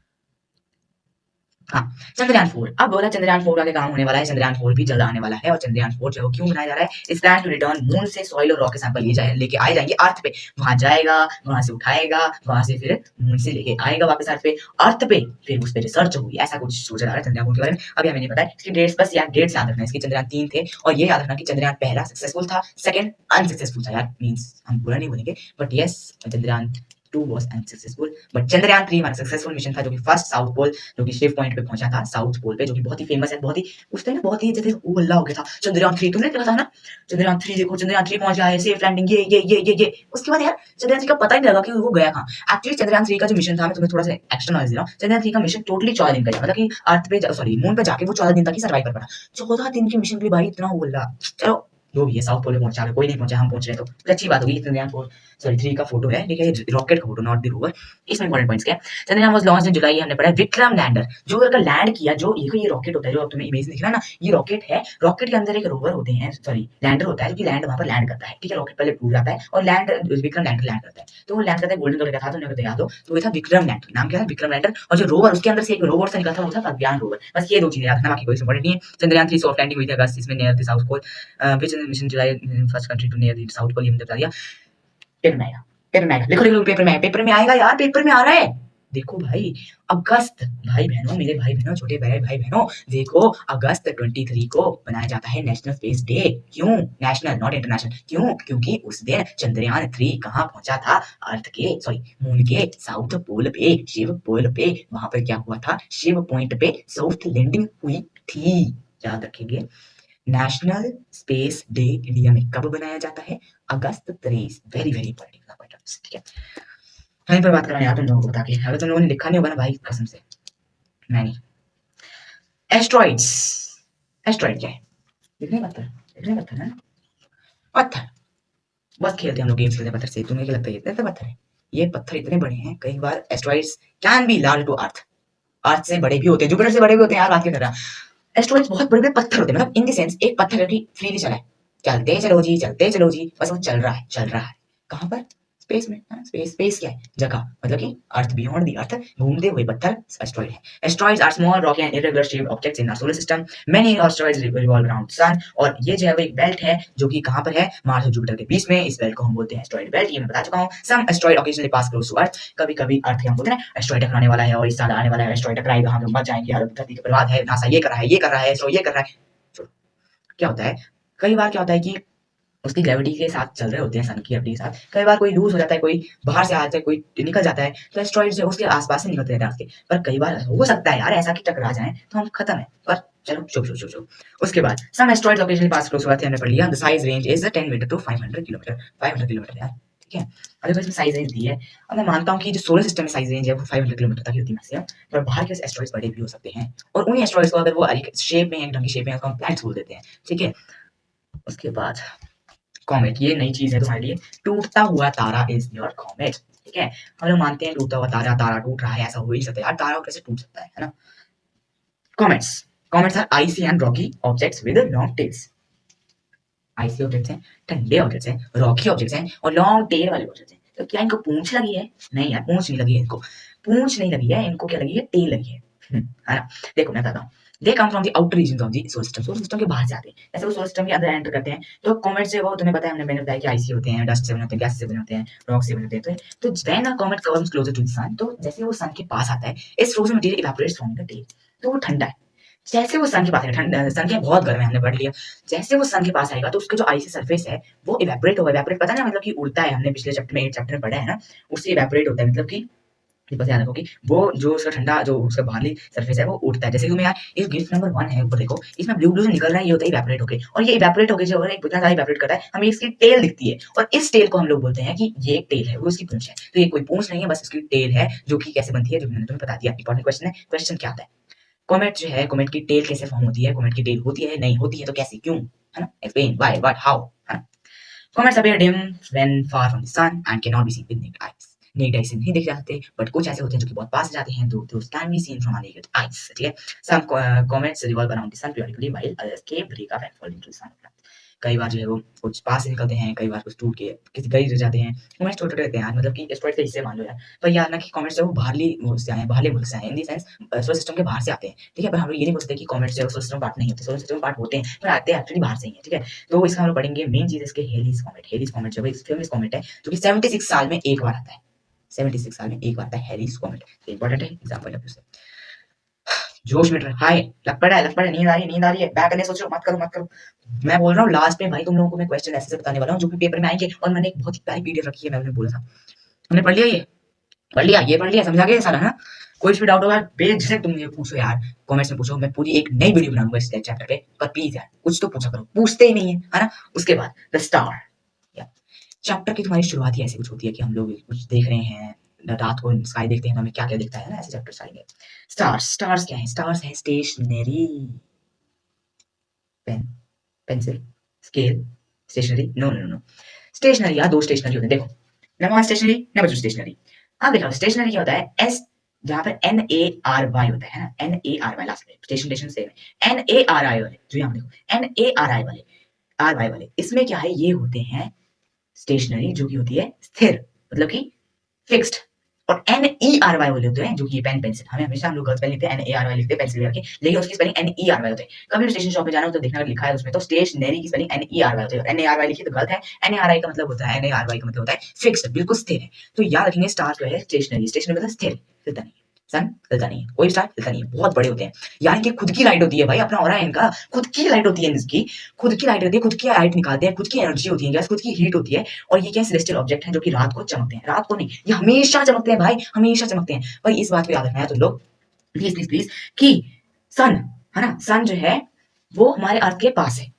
हाँ चंद्रयान 4। अब बोला चंद्रयान 4 का काम होने वाला है, चंद्रयान 4 भी जल्द आने वाला है, और चंद्रयान 4 जो क्यों बनाया जा रहा है, इस प्लान टू रिटर्न मून से सॉइल और रॉक के सैंपल लेके आए जाएंगे अर्थ पे, वहां जाएगा, वहां से उठाएगा, वहां से फिर मून से लेके आएगा वापस अर्थ पे, फिर उस पर रिसर्च होगी, ऐसा कुछ सोचा जा रहा है चंद्रयान 4 के बारे में। अभी हमें नहीं पता है इसकी डेट्स, बस यार डेट्स याद रखना, इसके चंद्रयान 3 थे, और ये याद रखना कि चंद्रयान पहला सक्सेसफुल था, सेकंड अनसक्सेसफुल था यार, मींस हम पूरा नहीं बोलेंगे, but yes Chandrayaan 2 was unsuccessful, but Chandrayaan 3 हमारा सक्सेसफुल मिशन था, जो कि फर्स्ट साउथ पोल, जो कि शिव पॉइंट पे पहुंचा था, साउथ पोल पे, जो कि बहुत ही फेमस है, बहुत ही उस टाइम बहुत ही जैसे वो हल्ला हो गया था। चंद्रयान 3 तुमने देखा था ना, चंद्रयान 3 देखो, चंद्रयान 3 पहुंच गया है, सेफ लैंडिंग, ये उसके बाद यार चंद्रयान 3 का पता ही नहीं लगा कि वो गया कहां। एक्चुअली चंद्रयान 3 का जो मिशन था, मैं तुम्हें थोड़ा सा एक्स्ट्रा नॉलेज दे रहा हूं, चंद्रयान 3 का मिशन टोटली 14 दिन का था, मतलब कि अर्थ पे सॉरी मून पे जाके वो 14 दिन तक ही सर्वाइव कर पाया। 14 दिन के मिशन के लिए भाई इतना वो हल्ला, चलो जो भी है, साउथ पोल पे पहुंचा, कोई नहीं पहुंचा, हम पहुंच रहे, तो अच्छी बात होगी। चंद्रयान 4 सॉरी 3 का फोटो है, ठीक है, रॉकेट का फोटो, नॉट द रोवर। इसमें इंपॉर्टेंट पॉइंट्स क्या है, चंद्रयान वाज लॉन्च्ड इन जुलाई, हमने पढ़ा विक्रम लैंडर, जो अगर लैंड किया, जो ये रॉकेट होता है, जो अब तुम्हें इमेज दिख रहा है ना, ये रॉकेट है, रॉकेट के अंदर एक रोवर होते हैं, सॉरी लैंडर होता है, जो कि लैंड वहां पर लैंड करता है, ठीक है, रॉकेट पहले टूट जाता है और लैंड विक्रम लैंडर लैंड करता है, तो वो लैंड करता है, गोल्डन कलर का था, तुमने अगर याद हो तो वो था विक्रम लैंडर, नाम क्या था, विक्रम लैंडर, और जो रोवर उसके अंदर से एक रोवर सा निकला था, वो था प्रज्ञान रोवर। बस ये दो चीजें याद रखना, बाकी कोई इंपॉर्टेंट नहीं है। चंद्रयान 3 सॉफ्ट लैंडिंग हुई थी अगस्त इसमें near the south pole, which mission जुलाई first country to near the south pole, ये हमने बता दिया। पेपर में आएगा, पेपर में आएगा, लिखो लिखो, पेपर में आएगा यार, पेपर में आ रहा है, देखो भाई, अगस्त, भाई बहनों, मेरे भाई बहनों, छोटे भाई भाई बहनों, देखो अगस्त 23 को बनाया जाता है नेशनल स्पेस डे। क्यों नेशनल, नॉट इंटरनेशनल? क्यों? क्योंकि उस दिन चंद्रयान 3 कहाँ पहुंचा था? अर्थ के, सॉरी, मून के साउथ पोल पे, शिव पोल पे। वहां पर क्या हुआ था? शिव पॉइंट पे सॉफ्ट लैंडिंग हुई थी। याद रखेंगे। नेशनल स्पेस डे इंडिया में कब बनाया जाता है? अगस्त 23। वेरी वेरी इंपॉर्टेंट, ठीक है। कहीं पर बात करना यार तुम लोगों को बता के, अगर तुम लोगों ने लिखा नहीं होगा ना भाई, कसम से मैं नहीं। एस्ट्रॉइड्स, एस्ट्रॉइड क्या है? दिखने पत्थर, दिखने पत्थर है ना, पत्थर। बस खेलते हैं हम लोग, गेम्स खेलते हैं पत्थर से। तुम्हें क्या लगता है इतने पत्थर है? ये पत्थर इतने बड़े हैं, कई बार asteroids can be large to earth. Earth से बड़े भी होते हैं, जुपिटर से बड़े भी होते हैं यार, बात क्या कर रहा। एस्ट्रॉइड्स बहुत बड़े बड़े पत्थर होते हैं, मतलब इन द सेंस एक पत्थर की फ्रीली चला है, चलते चलो जी, चलते चलो जी, बस वो चल रहा है, चल रहा है। कहां पर? स्पेस में। स्पेस, स्पेस क्या है? जगह, मतलब कि अर्थ, बियॉन्ड द अर्थ घूमते हुए पत्थर एस्ट्रॉइड है। Asteroids are small rocky and irregular shaped objects in our solar system. Many asteroids revolve around sun. और ये जो है वो एक बेल्ट है जो कि कहां पर है? मार्स और जुपिटर के बीच में। इस बेल्ट को हम बोलते हैं एस्ट्रॉइड बेल्ट, ये मैं बता चुका हूं। Some asteroid occasionally pass close to earth. कभी कभी अर्थ के हम बोलते हैं ना एस्ट्रॉइड टकराने वाला है और इस साल आने वाला है, एस्ट्रॉइड टकराएगा, हम लोग मर जाएंगे यार, धरती का बर्बाद है, नासा ये कर रहा है, ये कर रहा है, इसरो ये कर रहा है। छोड़ो। क्या होता है, कई बार क्या होता है कि उसकी ग्रेविटी के साथ चल रहे होते हैं, सन की ग्रेविटी के साथ, कई बार कोई लूज हो जाता है, कोई बाहर से आ जाता है, कोई निकल जाता है, तो एस्ट्रॉइड जो उसके आसपास से निकलते रहते हैं उसके। पर कई बार हो सकता है यार ऐसा कि टकरा जाए तो हम खत्म है, पर चलो चुप चुप चुप चुप। उसके बाद some asteroids occasionally pass close to earth, हमने पढ़ लिया। The size range is 10 metre to 500 kilometre. 500 kilometre यार, ठीक है। अगर इसमें साइज रेंज दी है, अब मैं मानता हूँ कि जो सोलर सिस्टम में साइज रेंज है वो 500 किलोमीटर तक ही होती है, पर बाहर के एस्ट्रॉइड्स बड़े भी हो सकते हैं, और उन्हीं एस्ट्रॉइड्स को अगर वो शेप में, एक ढंग की शेप में, उसको हम प्लैनेट्स बोल देते हैं, ठीक है। उसके बाद कॉमेट, ये नई चीज है तुम्हारे लिए। टूटता हुआ तारा इज योर कॉमेट, ठीक है। हम लोग मानते हैं टूटता हुआ तारा, तारा टूट रहा है, ऐसा हो ही सकता है यार, तारा कैसे टूट सकता है ना। Comets, comets are icy and rocky objects with long tails. Icy objects हैं, ठंडे ऑब्जेक्ट्स हैं, रॉकी ऑब्जेक्ट्स हैं, और लॉन्ग टेल वाले ऑब्जेक्ट्स हैं। तो क्या इनको पूंछ लगी है? नहीं यार, पूंछ नहीं लगी है इनको, पूंछ नहीं लगी है इनको, क्या लगी है? टेल लगी है, है ना। देखो मैं बताता हूँ। They come from the outer region of the solar system. Solar system के बाहर से आते हैं, जैसे वो सोलर सिस्टम के अंदर एंटर करते हैं तो कॉमेट से, वो तुम्हें पता है, मैंने बताया कि आइसी होते हैं, डस्ट से बने होते हैं, गैस से बने होते हैं, रॉक से बने होते हैं। तो when a comet comes closer to the sun, तो जैसे वो सन के पास आता है, its frozen material evaporates from the tail, तो वो ठंडा है। जैसे वो सन के पास है, ठंडा, सन के बहुत गर्म है, हमने पढ़ लिया। जैसे वो सन के पास आएगा तो उसका जो आइसी सरफेस है वो इवेपोरेट होगा। इवेपोरेट पता ना, मतलब कि उड़ता है, हमने पिछले चैप्टर में, 8 चैप्टर में पढ़ा है ना, उससे इवेपोरेट होता है, मतलब कि बस याद रखो कि वो जो उसका ठंडा, जो उसका बाहरी सरफेस है वो उड़ता है। जैसे कि तुम्हें यार इस गिफ्ट नंबर 1 है, ऊपर देखो, इसमें ब्लू ब्लू से निकल रहा है, ये होता है इवेपोरेट होके, और ये इवेपोरेट होके जो है इतना ज्यादा इवेपोरेट करता है, हमें इसकी टेल दिखती है, और इस टेल को हम लोग बोलते हैं कि ये एक टेल है, वो उसकी पूंछ है। तो ये कोई पूंछ नहीं है, बस इसकी टेल है, जो कि कैसे बनती है, जो मैंने तुम्हें बता दिया। इंपॉर्टेंट क्वेश्चन है, क्वेश्चन क्या आता है? कॉमेट जो है, कॉमेट की टेल कैसे फॉर्म होती है? कॉमेट की टेल होती है, नहीं होती है, तो कैसे, क्यों, है ना। एक्सप्लेन व्हाई, व्हाट, हाउ, है ना। Comets appear dim when far from the sun and cannot be seen with naked eyes. Naked eyes से नहीं देखे जाते, बट कुछ ऐसे होते हैं जो कि बहुत पास से जाते हैं, those can be seen from our naked eyes, ठीक है। Some comets revolve around the sun periodically while others escape, break off and fall into the sun. कई बार जो है वो कुछ पास से निकलते हैं, कई बार कुछ टूट के किसी गली रह जाते हैं। कॉमेट्स छोटे छोटे रहते हैं यार, मतलब कि एस्ट्रॉइड के हिस्से मान लो यार। पर यार ना कि कॉमेट्स जो है वो बाहरली मुल्क से आए हैं, बाहरले मुल्क से आए हैं, in the sense solar system के बाहर से आते हैं, ठीक है। पर हम लोग ये नहीं बोलते कि कॉमेट्स जो है सोलर सिस्टम पार्ट नहीं होते, सोलर सिस्टम पार्ट होते हैं, पर आते हैं एक्चुअली बाहर से ही है, ठीक है। तो इसका हम लोग पढ़ेंगे मेन चीज इसके हेलिस कॉमेट। हेलिस कॉमेट जो है फेमस कॉमेट है, जो कि 76 साल में एक बार आता है, 76 साल में एक बार आता है हेलिस कॉमेट। इंपॉर्टेंट है एग्जाम पॉइंट ऑफ व्यू से। जोश में हाय, लग पड़ा है, लग पड़ा है, नींद आ रही है, नींद आ रही है, बैक करने सोचो, मत करो मत करो। मैं बोल रहा हूँ लास्ट में भाई तुम लोगों को मैं क्वेश्चन ऐसे से बताने वाला हूँ जो कि पेपर में आएंगे, और मैंने एक बहुत ही प्यारी पीडीएफ रखी है, मैंने बोला था। हमने पढ़ लिया, ये पढ़ लिया, ये पढ़ लिया, समझा गया सारा ना। कोई भी डाउट होगा बेझिझक तुम मुझे पूछो यार, कमेंट्स में पूछो, मैं पूरी एक नई वीडियो बनाऊंगा इस चैप्टर पे। पर प्लीज यार कुछ तो पूछा करो, पूछते ही नहीं है ना। उसके बाद द स्टार, चैप्टर की तुम्हारी शुरुआत ही ऐसे कुछ होती है कि हम लोग कुछ देख रहे हैं, रात को स्काई देखते हैं तो हमें क्या क्या दिखता है ना, ऐसे चैप्टर स्टार्टिंग है। स्टार्स, स्टार्स क्या है? स्टार्स है stationery, pen, pencil, scale, stationery, no no no, stationery यार, दो स्टेशनरी होते हैं, देखो, नंबर स्टेशनरी, नंबर स्टेशनरी। अब देखो स्टेशनरी क्या होता है, एस जहां पर एन ए आर वाई होता है ना, N A R Y last में, स्टेशन स्टेशन सेम है। एन ए आर आई वाले जो यहाँ देखो, एन ए आर आई वाले, आर वाई वाले, इसमें क्या है, ये होते हैं स्टेशनरी, जो की होती है स्थिर, मतलब कि फिक्स्ड, और NERY वाले होते हैं जो कि पेन पेंसिल, हमें हमेशा हम लोग गर्ल्स पेन लिखते हैं NARY लिखते हैं पेंसिल करके, लेकिन उसकी स्पेलिंग NERY होते हैं। कभी भी स्टेशनरी शॉप में जाना हो तो देखना लिखा है उसमें तो स्टेशनरी की स्पेलिंग NERY होती है, NARY लिखिए तो गलत है। NARY का मतलब होता है, NARY का मतलब होता है फिक्स्ड, बिल्कुल स्थिर है। तो याद रखेंगे स्टार जो है स्टेशनरी, स्टेशनरी मतलब स्थिर, हिलता नहीं। सन हिलता नहीं है, कोई स्टार हिलता नहीं है, बहुत बड़े होते हैं, यानी कि खुद की लाइट होती है भाई, अपना हो रहा है इनका, खुद की लाइट होती है इनकी, खुद की लाइट होती है, खुद की लाइट निकालते हैं, खुद की एनर्जी होती है, गैस खुद की हीट होती है। और ये क्या सेलेस्टियल ऑब्जेक्ट है जो कि रात को चमकते हैं, रात को नहीं, ये हमेशा चमकते हैं भाई, हमेशा चमकते हैं। भाई इस बात को याद रखना है तुम लोग, प्लीज प्लीज प्लीज, कि सन है ना, सन जो है वो हमारे अर्थ के पास है,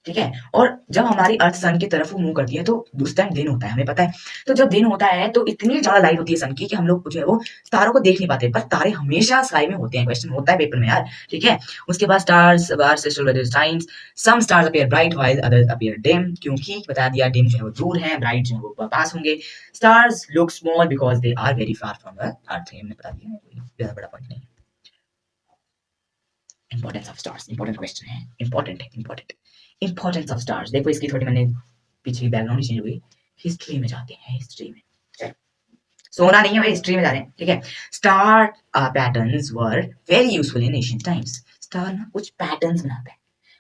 ठीक है। और जब हमारी अर्थ सन की तरफ मूव करती है तो उस टाइम दिन होता है, हमें पता है। तो जब दिन होता है तो इतनी ज्यादा लाइट होती है सन की कि हम लोग जो है वो तारों को देख नहीं पाते, पर तारे हमेशा स्काई में होते हैं, क्वेश्चन होता है पेपर में यार, ठीक है। उसके बाद stars are celestial science, some stars appear bright while others appear dim, क्योंकि बता दिया डिम जो है वो दूर है, ब्राइट जो है वो पास होंगे। Stars look small because they are very far from the earth, हमने बता दिया, कोई ज्यादा बड़ा पॉइंट नहीं। Importance of stars, important question है, इंपॉर्टेंट है, इंपॉर्टेंट। इंपॉर्टेंस ऑफ स्टार्स, देखो इसकी थोड़ी मैंने पीछे की बैकग्राउंड चेंज हो गई, हिस्ट्री में जाते हैं, हिस्ट्री में, चलो सोना नहीं है भाई, हिस्ट्री में जा रहे हैं, ठीक है। Star patterns were very useful in ancient times, star ना कुछ पैटर्न्स बनाता है,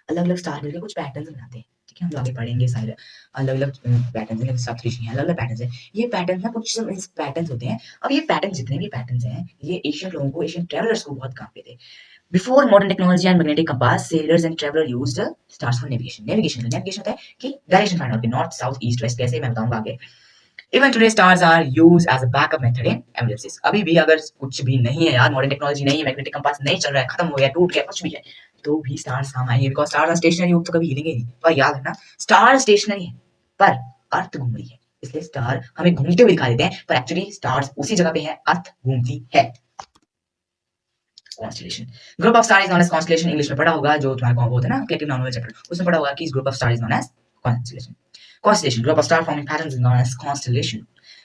अलग अलग स्टार मिलकर कुछ पैटर्न्स बनाते हैं, ठीक है। हम लोग आगे पढ़ेंगे सारे अलग अलग पैटर्न्स हैं, सप्तऋषि हैं, अलग अलग पैटर्न्स हैं, ये पैटर्न ना कुछ पैटर्न्स होते हैं। अब ये पैटर्न जितने भी पैटर्न्स हैं ये एशियन लोगों को, एशियन ट्रेवलर्स को बहुत काम पे थे। Before modern technology and magnetic compass, sailors and travelers used stars for navigation. Navigation होता है कि डायरेक्शन फाइंड आउट कि नॉर्थ साउथ ईस्ट वेस्ट कैसे, मैं बताऊंगा आगे। Even today stars are used as a backup method in emergencies. अभी भी अगर कुछ भी नहीं है यार, मॉडर्न टेक्नोलॉजी नहीं है, मैग्नेटिक कंपास नहीं चल रहा है, खत्म हो गया, टूट गया, कुछ भी है, तो भी स्टार्स काम आएंगे, बिकॉज स्टार्स आर स्टेशनरी, तो कभी हिलेंगे नहीं। पर याद रखना स्टार स्टेशनरी है पर अर्थ घूम रही है, इसलिए स्टार हमें घूमते हुए दिखाई देते हैं, पर एक्चुअली स्टार्स उसी जगह पे है, अर्थ घूमती है। Constellation, group of star is known as constellation, English में पढ़ा होगा जो तुम्हारा कॉम्बो होता है ना कलेक्टिव नॉन चैप्टर, उसमें पढ़ा होगा कि इस group of star is known as constellation. Constellation, group of star forming patterns is known as constellation.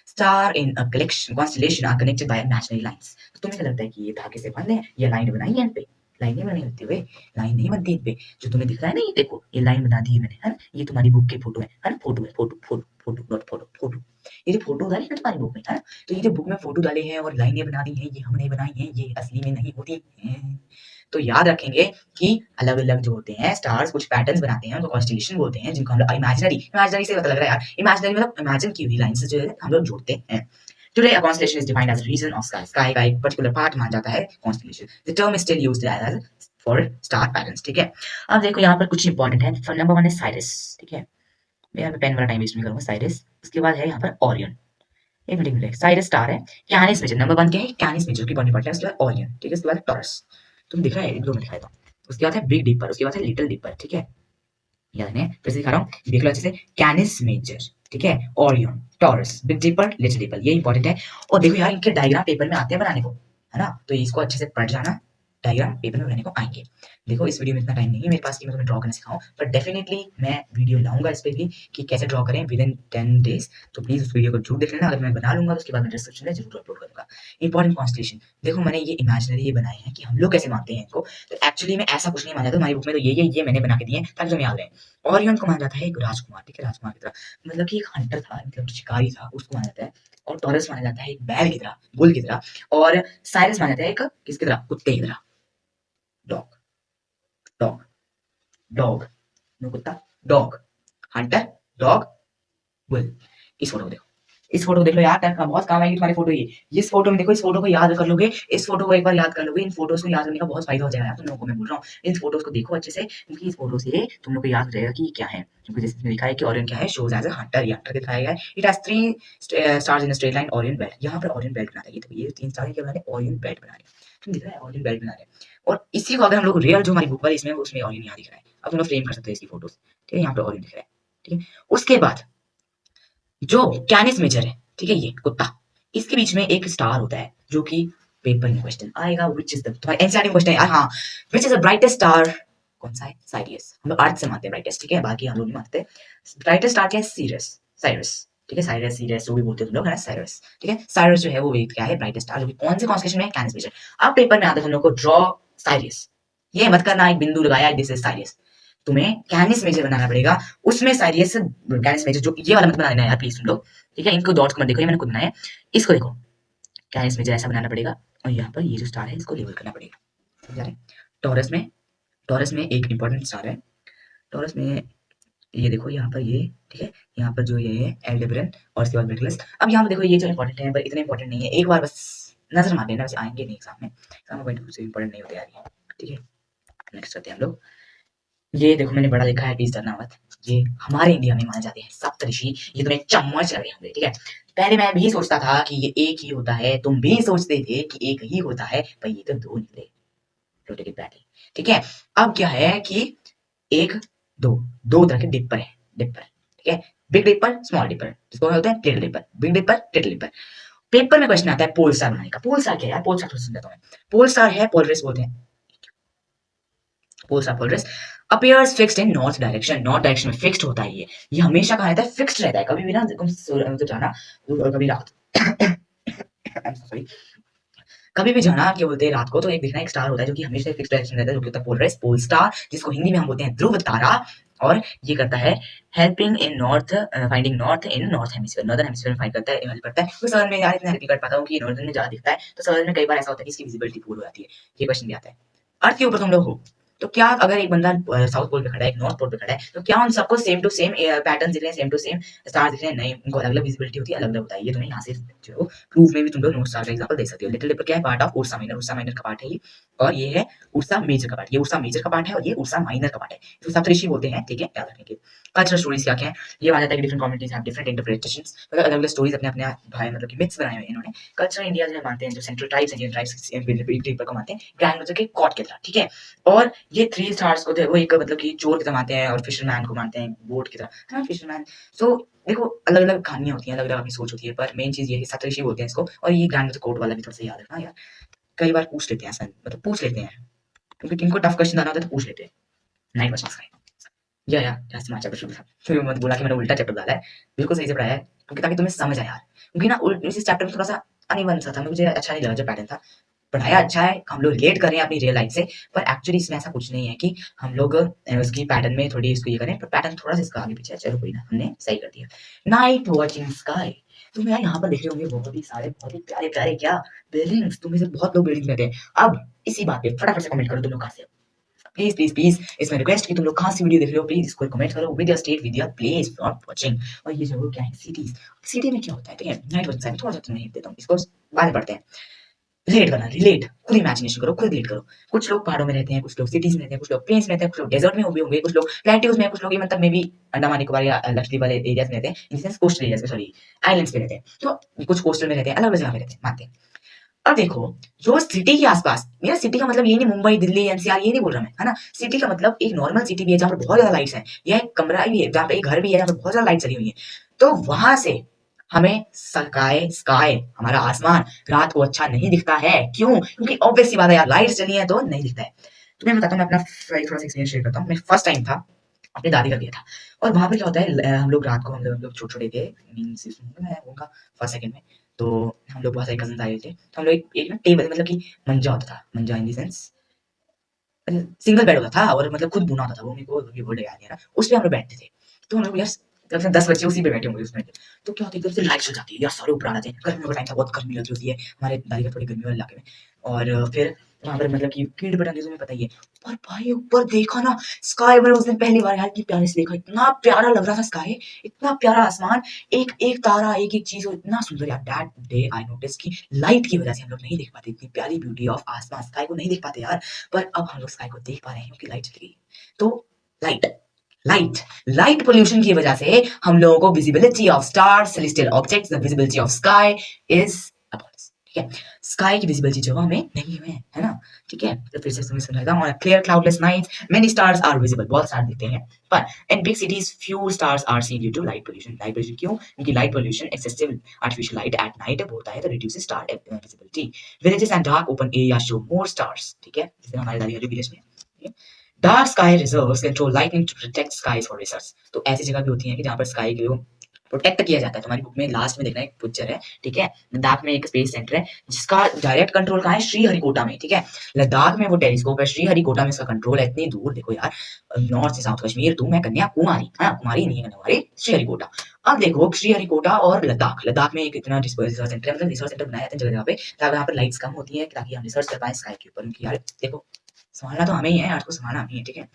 Star in a collection constellation are connected by imaginary lines. तो तुम्हें क्या लगता है कि ये धागे से बंधे हैं, ये लाइन बनाई है इन पे? लाइन नहीं बनी होती, वे लाइन नहीं बनती इन पे, जो तुम्हें दिख रहा है ना, ये देखो ये लाइन बना दी है मैंने, है ना, ये तुम्हारी बुक के फोटो है ना, फोटो है, photo photo photo not photo, photo, ये जो फोटो डाली है तुम्हारी बुक में, है ना, तो ये जो बुक में फोटो डाले हैं और लाइनें बना दी हैं, ये हमने बनाई हैं, ये असली में नहीं होती हैं। तो याद रखेंगे कि अलग अलग जो होते हैं स्टार्स कुछ पैटर्न्स बनाते हैं, उनको कॉन्स्टेलेशन बोलते हैं, जिनको हम लोग इमेजिनरी, इमेजिनरी से पता लग रहा है यार, इमेजिनरी मतलब इमेजिन की हुई लाइंस जो है हम लोग जोड़ते हैं। Today, a constellation is defined as a region of sky. Sky का एक particular part मान जाता है constellation. The term is still used as for star patterns. ठीक है। अब देखो यहाँ पर कुछ इंपॉर्टेंट है। नंबर 1 है साइरस, ठीक है। मैं यहाँ पे पेन वाला टाइम वेस्ट नहीं करूंगा। साइरस, उसके बाद है यहाँ पर ओरियन, एक मिनट, साइरस स्टार है, कैनिस मेजर, नंबर 1 क्या है, कैनिस मेजर की बॉडी पार्ट है, उसके बाद ओरियन, ठीक है, उसके बाद टॉरस, तुम दिख रहा है, दो में दिखाया था। उसके बाद है बिग डिपर, उसके बाद है लिटिल डिपर, ठीक है। याद है, फिर से दिखा रहा हूँ, देख लो अच्छे से, कैनिस मेजर, ठीक है, Orion, Taurus, Big Dipper, Little Dipper, ये इंपॉर्टेंट है। और देखो यार इनके डायग्राम पेपर में आते हैं बनाने को, है ना, तो इसको अच्छे से पढ़ जाना, डायग्राम पेपर में बनाने को आएंगे। देखो इस वीडियो में इतना टाइम नहीं है मेरे पास कि मैं तुम्हें ड्रॉ करना सिखाऊं, पर डेफिनेटली मैं वीडियो लाऊंगा इस पे भी कि कैसे ड्रॉ करें विद इन 10 डेज, तो प्लीज उस वीडियो को जरूर देख लेना। अगर मैं बना लूंगा तो उसके बाद मैं डिस्क्रिप्शन में जरूर अपलोड करूंगा। इंपॉर्टेंट कॉन्स्टेलेशन, देखो मैंने ये इमेजिनरी ये बनाए हैं कि हम लोग कैसे मानते हैं इनको, तो एक्चुअली में ऐसा कुछ नहीं माना जाता, हमारी बुक में तो ये मैंने बना के दिए ताकि तुम्हें याद रहे। ओरियन को माना जाता है एक राजकुमार, ठीक है, राजकुमार की तरह, मतलब कि एक हंटर था, मतलब शिकारी था, उसको माना जाता है। और टॉरस माना जाता है एक बैल की तरह, बुल की तरह। और साइरस माना जाता है एक किसकी तरह, कुत्ते की तरह, डॉग, डॉग, डॉग, नो कुत्ता, डॉग, हंटर, डॉग, बुल। इस फोटो को देखो, इस फोटो को देख लो यार, टाइम का बहुत काम आएगी तुम्हारी फोटो ये। इस फोटो में देखो, इस फोटो को याद कर लोगे, इस फोटो को एक बार याद कर लोगे, इन फोटोज को याद करने का बहुत फायदा हो जाएगा यार तुम लोगों को, मैं बोल रहा हूँ। इन फोटोज को देखो अच्छे से, क्योंकि इस फोटो से तुम लोग को याद हो जाएगा कि क्या है, क्योंकि जैसे लिखा है कि ओरियन क्या है, शोज एज अ हंटर, ये हंटर दिखाया गया है। It has 3 stars in a straight line, Orion belt, यहाँ पर ओरियन बेल्ट बनाता है, ये 3 स्टार क्या बना रहे, ओरियन बेल्ट बना रहे हैं, तुम दिख रहा है, ओरियन बेल्ट बना रहे हैं। और इसी को अगर हम लोग रियल जो हमारी बुक वाली इसमें, उसमें ओरियन यहाँ दिख रहा है, अब तुम लोग फ्रेम कर सकते हो इसकी फोटोज, ठीक है, यहाँ पे ओरियन दिख रहा है, ठीक है। उसके बाद जो कैनिस मेजर है, ठीक है, ये कुत्ता, इसके बीच में एक स्टार होता है जो कि पेपर में क्वेश्चन आएगा, व्हिच इज द, तुम्हारा एनसीईआरटी में क्वेश्चन है हाँ, which is the brightest star, कौन सा है, साइरियस, हम लोग अर्थ से मानते हैं ब्राइटेस्ट, ठीक है, बाकी हम लोग नहीं मानते। ब्राइटेस्ट स्टार क्या है, सीरियस, साइरस, ठीक है, साइरस सीरियस जो भी बोलते हैं तुम लोग, है ना, साइरस, ठीक है। साइरस जो है वो क्या है, ब्राइटेस्ट स्टार, जो कि कौन से कॉन्स्टेलेशन में है, कैनिस मेजर। अब पेपर में आता है तुम लोग को ड्रॉ साइरियस, ये मत करना एक बिंदु लगाया दिस इज साइरियस, तुम्हें कैनिस मेजर बनाना पड़ेगा, उसमें साइरियस कैनिस मेजर जो ये वाला मत बनाना यार प्लीज तुम लोग, ठीक है। इनको डॉट्स को मत देखो, ये मैंने खुद बनाया है, इसको देखो, क्या है इसमें, जैसा बनाना पड़ेगा और यहाँ पर ये जो स्टार है इसको लेबल करना पड़ेगा, समझा रहे। टॉरस में एक इंपॉर्टेंट स्टार है, टॉरस में ये देखो यहाँ पर ये, ठीक है, यहाँ पर जो ये है एल्डेबरन और उसके बाद मेटलस। अब यहाँ पर देखो ये जो इंपॉर्टेंट है पर इतना इंपॉर्टेंट नहीं है, एक बार बस नजर मार लेना, वैसे आएंगे नहीं एग्जाम में पॉइंट से इंपॉर्टेंट नहीं होते यार ये, ठीक है। नेक्स्ट करते हैं हम लोग, ये देखो मैंने बड़ा लिखा है प्लीज डरना मत, ये हमारे इंडिया में माने जाते हैं सप्तऋषि, ये तुम्हें चम्मच लगे होंगे, ठीक है। पहले मैं भी सोचता था कि ये एक ही होता है, तुम भी सोचते थे कि एक ही होता है, पर ये तो दो निकले, रोटेटेड बैटली, ठीक है। अब क्या है कि एक दो दो तरह के डिपर है, डिपर, ठीक है, बिग डिपर स्मॉल डिपर, जिसको बोलते हैं Little Dipper, Big Dipper Little Dipper. Paper में क्वेश्चन आता है पोल स्टार बनाने का, पोल स्टार क्या है यार, पोल स्टार थोड़ा समझाता हूं मैं। पोल स्टार है पोलरिस बोलते हैं, pole star Polaris appears fixed in north direction, north direction में फिक्स्ड होता है ये हमेशा कहा रहता है फिक्स्ड रहता है, कभी भी ना तुम जाना कभी रात सॉरी कभी भी जाना क्या बोलते हैं रात को, तो एक दिखना एक स्टार होता है जो कि हमेशा फिक्स डायरेक्शन रहता है, जो कि होता है पोलराइज पोल स्टार, जिसको हिंदी में हम बोलते हैं ध्रुव तारा। और ये करता है helping in north, finding north in north hemisphere, northern hemisphere में फाइंड करता है, हेल्प करता है। तो समझ में यार इतना हेल्प कर पाता हूँ कि नॉर्दर्न में ज्यादा दिखता है, तो समझ में कई बार ऐसा होता है कि इसकी विजिबिलिटी पूरी हो जाती है। ये क्वेश्चन भी आता है, अर्थ के ऊपर तुम लोग हो, तो क्या अगर एक बंदा साउथ पोल पे खड़ा है, एक नॉर्थ पोल पे खड़ा है, तो क्या उन सबको सेम टू सेम पैटर्न दिख रहे हैं, सेम टू सेम स्टार दिख रहे हैं? नहीं, उनको अलग अलग विजिबिलिटी होती है, अलग अलग होता है। ये तुम्हें यहाँ से जो प्रूफ में भी तुम लोग नॉर्थ स्टार का एग्जांपल दे सकते हो। लिटिल डिपर क्या है, part of Ursa minor, Ursa Minor का पार्ट है ये, और ये है उर्सा मेजर का पार्ट, ये उर्सा मेजर का पार्ट है और ये उर्सा माइनर का पार्ट है, इसको सप्तऋषि बोलते हैं, ठीक है, याद रखेंगे। कल्चरल स्टोरीज क्या क्या है, ये आ जाता है कि different communities have different interpretations, मतलब अलग अलग स्टोरीज अपने अपने भाई मतलब कि मिथ्स बनाए हुए हैं इन्होंने। कल्चर इंडिया जो मानते हैं, जो central tribes Indian tribes Dipper को मानते हैं ग्रैंड मदर के गॉड की तरह, ठीक है। और ये थ्री स्टार्स को वो एक मतलब कि चोर की तरह मानते हैं, और फिशरमैन को मानते हैं बोट की तरह, है ना, फिशरमैन। सो देखो अलग अलग कहानियां होती हैं, अलग अलग अपनी सोच होती है, पर मेन चीज ये है सप्तऋषि बोलते हैं इसको। और ये ग्रैंड मदर कोड वाला भी थोड़ा सा याद रखना यार, कई बार पूछ लेते हैं ऐसा, मतलब पूछ लेते हैं, क्योंकि इनको टफ क्वेश्चन आना होता है तो पूछ लेते हैं। नाइट क्वेश्चन का या जैसे चैप्टर शुरू था, फिर मत बोला कि मैंने उल्टा चैप्टर डाला है, बिल्कुल सही से पढ़ाया है, क्योंकि ताकि तुम्हें समझ आए यार। क्योंकि ना इस चैप्टर में थोड़ा सा अनइवन सा था, मुझे अच्छा नहीं लगा जो पैटर्न था। पढ़ाया अच्छा है, हम लोग रिलेट कर रहे हैं अपनी रियल लाइफ से, पर एक्चुअली इसमें ऐसा कुछ नहीं है कि हम लोग उसकी पैटर्न में थोड़ी इसको ये करें, पर पैटर्न थोड़ा सा इसका आगे पीछे है, चलो कोई ना, हमने सही कर दिया। नाइट वॉचिंग स्काई, तुम यार यहाँ पर देख रहे होंगे बहुत ही सारे बहुत ही प्यारे प्यारे क्या बिल्डिंग्स, तुम में से बहुत लोग बिल्डिंग रहते हैं। अब इसी बात पे फटाफट से कमेंट करो तुम लोग कहाँ से, प्लीज प्लीज प्लीज इसमें रिक्वेस्ट कि तुम लोग कहाँ से वीडियो देख रहे हो, प्लीज इसको कमेंट करो with your state with your place not watching. और ये जगह क्या है, सिटीज, सिटी में क्या होता है, ठीक है, नाइट वॉचिंग साइड थोड़ा सा तुम्हें हिंट देता हूँ, इसको बाद में पढ़ते हैं। रिलेट करना, रिलेट, खुद इमेजिनेशन करो, खुद रिलेट करो। कुछ लोग पहाड़ों में रहते हैं, कुछ लोग सिटीज में रहते हैं, कुछ लोग प्लेन्स में रहते हैं, कुछ लोग डेजर्ट में भी होंगे, कुछ लोग प्लेट्यूज में, कुछ लोग मतलब मे बी अंडमान निकोबार या लक्षद्वीप वाले एरियाज में रहते हैं, इन सेंस कोस्टल एरियाज में, सॉरी आइलैंड्स में रहते हैं, तो कुछ कोस्टल में रहते हैं, अलग अलग जगह में रहते हैं, मानते हैं। अब देखो जो सिटी के आसपास, मेरा सिटी का मतलब ये नहीं मुंबई दिल्ली एनसीआर, ये नहीं बोल रहा मैं, है ना। सिटी का मतलब एक नॉर्मल सिटी भी है जहाँ पर बहुत ज्यादा लाइट्स हैं, या एक कमरा भी है जहाँ पे एक घर भी है जहाँ पर बहुत ज्यादा लाइट चली हुई है, तो वहां से हमें स्काई स्काई हमारा आसमान रात को अच्छा नहीं दिखता है। क्यों? क्योंकि ऑब्वियस सी बात है यार, लाइट्स चली है तो नहीं दिखता है। तुम्हें बताता हूँ, मैं अपना थोड़ा सा एक्सपीरियंस शेयर करता हूँ। मैं फर्स्ट टाइम था, अपनी दादी का गया था, और वहां पे क्या होता है, हम लोग रात को, हम लोग छोटे छोटे थे, मीन्स मैं उनका फर्स्ट सेकंड में, तो हम लोग बहुत सारे कजन आए थे, तो हम लोग एक ना टेबल मतलब कि मंजा होता था, मंजा इन दी सेंस सिंगल बेड होता था, और मतलब खुद बुना होता था वो, मेरे को ये वर्ड याद नहीं आ रहा, उस पे हम लोग बैठते थे। तो हम लोग यार तब से 10 बच्चे उसी पे बैठे होंगे उसमें, तो क्या होता है एकदम से लाइट चल जाती है यार, सारे ऊपर आ जाते हैं। गर्मियों का टाइम था, बहुत गर्मी लग रही होती है हमारे दादी का थोड़ी गर्मी वाले इलाके में, और फिर वहां पर मतलब कि कीड़ पतंगे तुम्हें पता ही है। पर भाई ऊपर देखा ना स्काई, मैंने उस दिन पहली बार यार इतनी प्यारी से देखा, इतना प्यारा लग रहा था स्काई, इतना प्यारा आसमान, एक एक तारा एक एक चीज इतना सुंदर यार। दैट डे आई नोटिस कि लाइट की वजह से हम लोग नहीं देख पाते इतनी प्यारी ब्यूटी ऑफ आसमान, स्काई को नहीं देख पाते यार, पर अब हम लोग स्काई को देख पा रहे हैं क्योंकि लाइट चली गई। तो लाइट लाइट लाइट पोल्यूशन की वजह से हम लोगों को visibility of star celestial objects, the visibility of sky is अबॉर्स, ठीक है। स्काई की विजिबिलिटी जो हमें नहीं है ना, ठीक है। तो फिर से तुम्हें समझाता हूं, on a clear cloudless night many stars are visible, बहुत स्टार दिखते हैं, पर in big cities few stars are seen due to light pollution. Light pollution क्यों? क्योंकि light pollution, excessive artificial light at night होता है तो reduces star visibility. Villages and dark open area show more stars, ठीक है, जैसे हमारे दादी वाले विलेज में। Dark sky reserves control lightning to protect skies for research, तो ऐसी जगह भी होती है कि जहां पर स्काई के प्रोटेक्ट किया जाता है। तुम्हारी बुक में लास्ट में देखना एक पिक्चर है, ठीक है, लद्दाख में एक स्पेस सेंटर है जिसका डायरेक्ट कंट्रोल कहाँ है, श्रीहरिकोटा में, ठीक है, लद्दाख में वो टेलीस्कोप है, श्रीहरिकोटा में इसका कंट्रोल है। इतनी दूर देखो यार, नॉर्थ से साउथ कश्मीर टू मैं कन्याकुमारी, हाँ कुमारी नहीं है कन्याकुमारी, श्रीहरिकोटा। अब देखो श्रीहरिकोटा और लद्दाख, लद्दाख में एक इतना रिसर्च सेंटर है, मतलब रिसर्च सेंटर बनाया था जगह पे ताकि यहाँ पर लाइट्स कम होती है ताकि हम रिसर्च कर पाए स्काई के ऊपर, क्योंकि यार देखो संभालना तो हमें ही है, अर्थ को संभालना हमें ही है, ठीक है।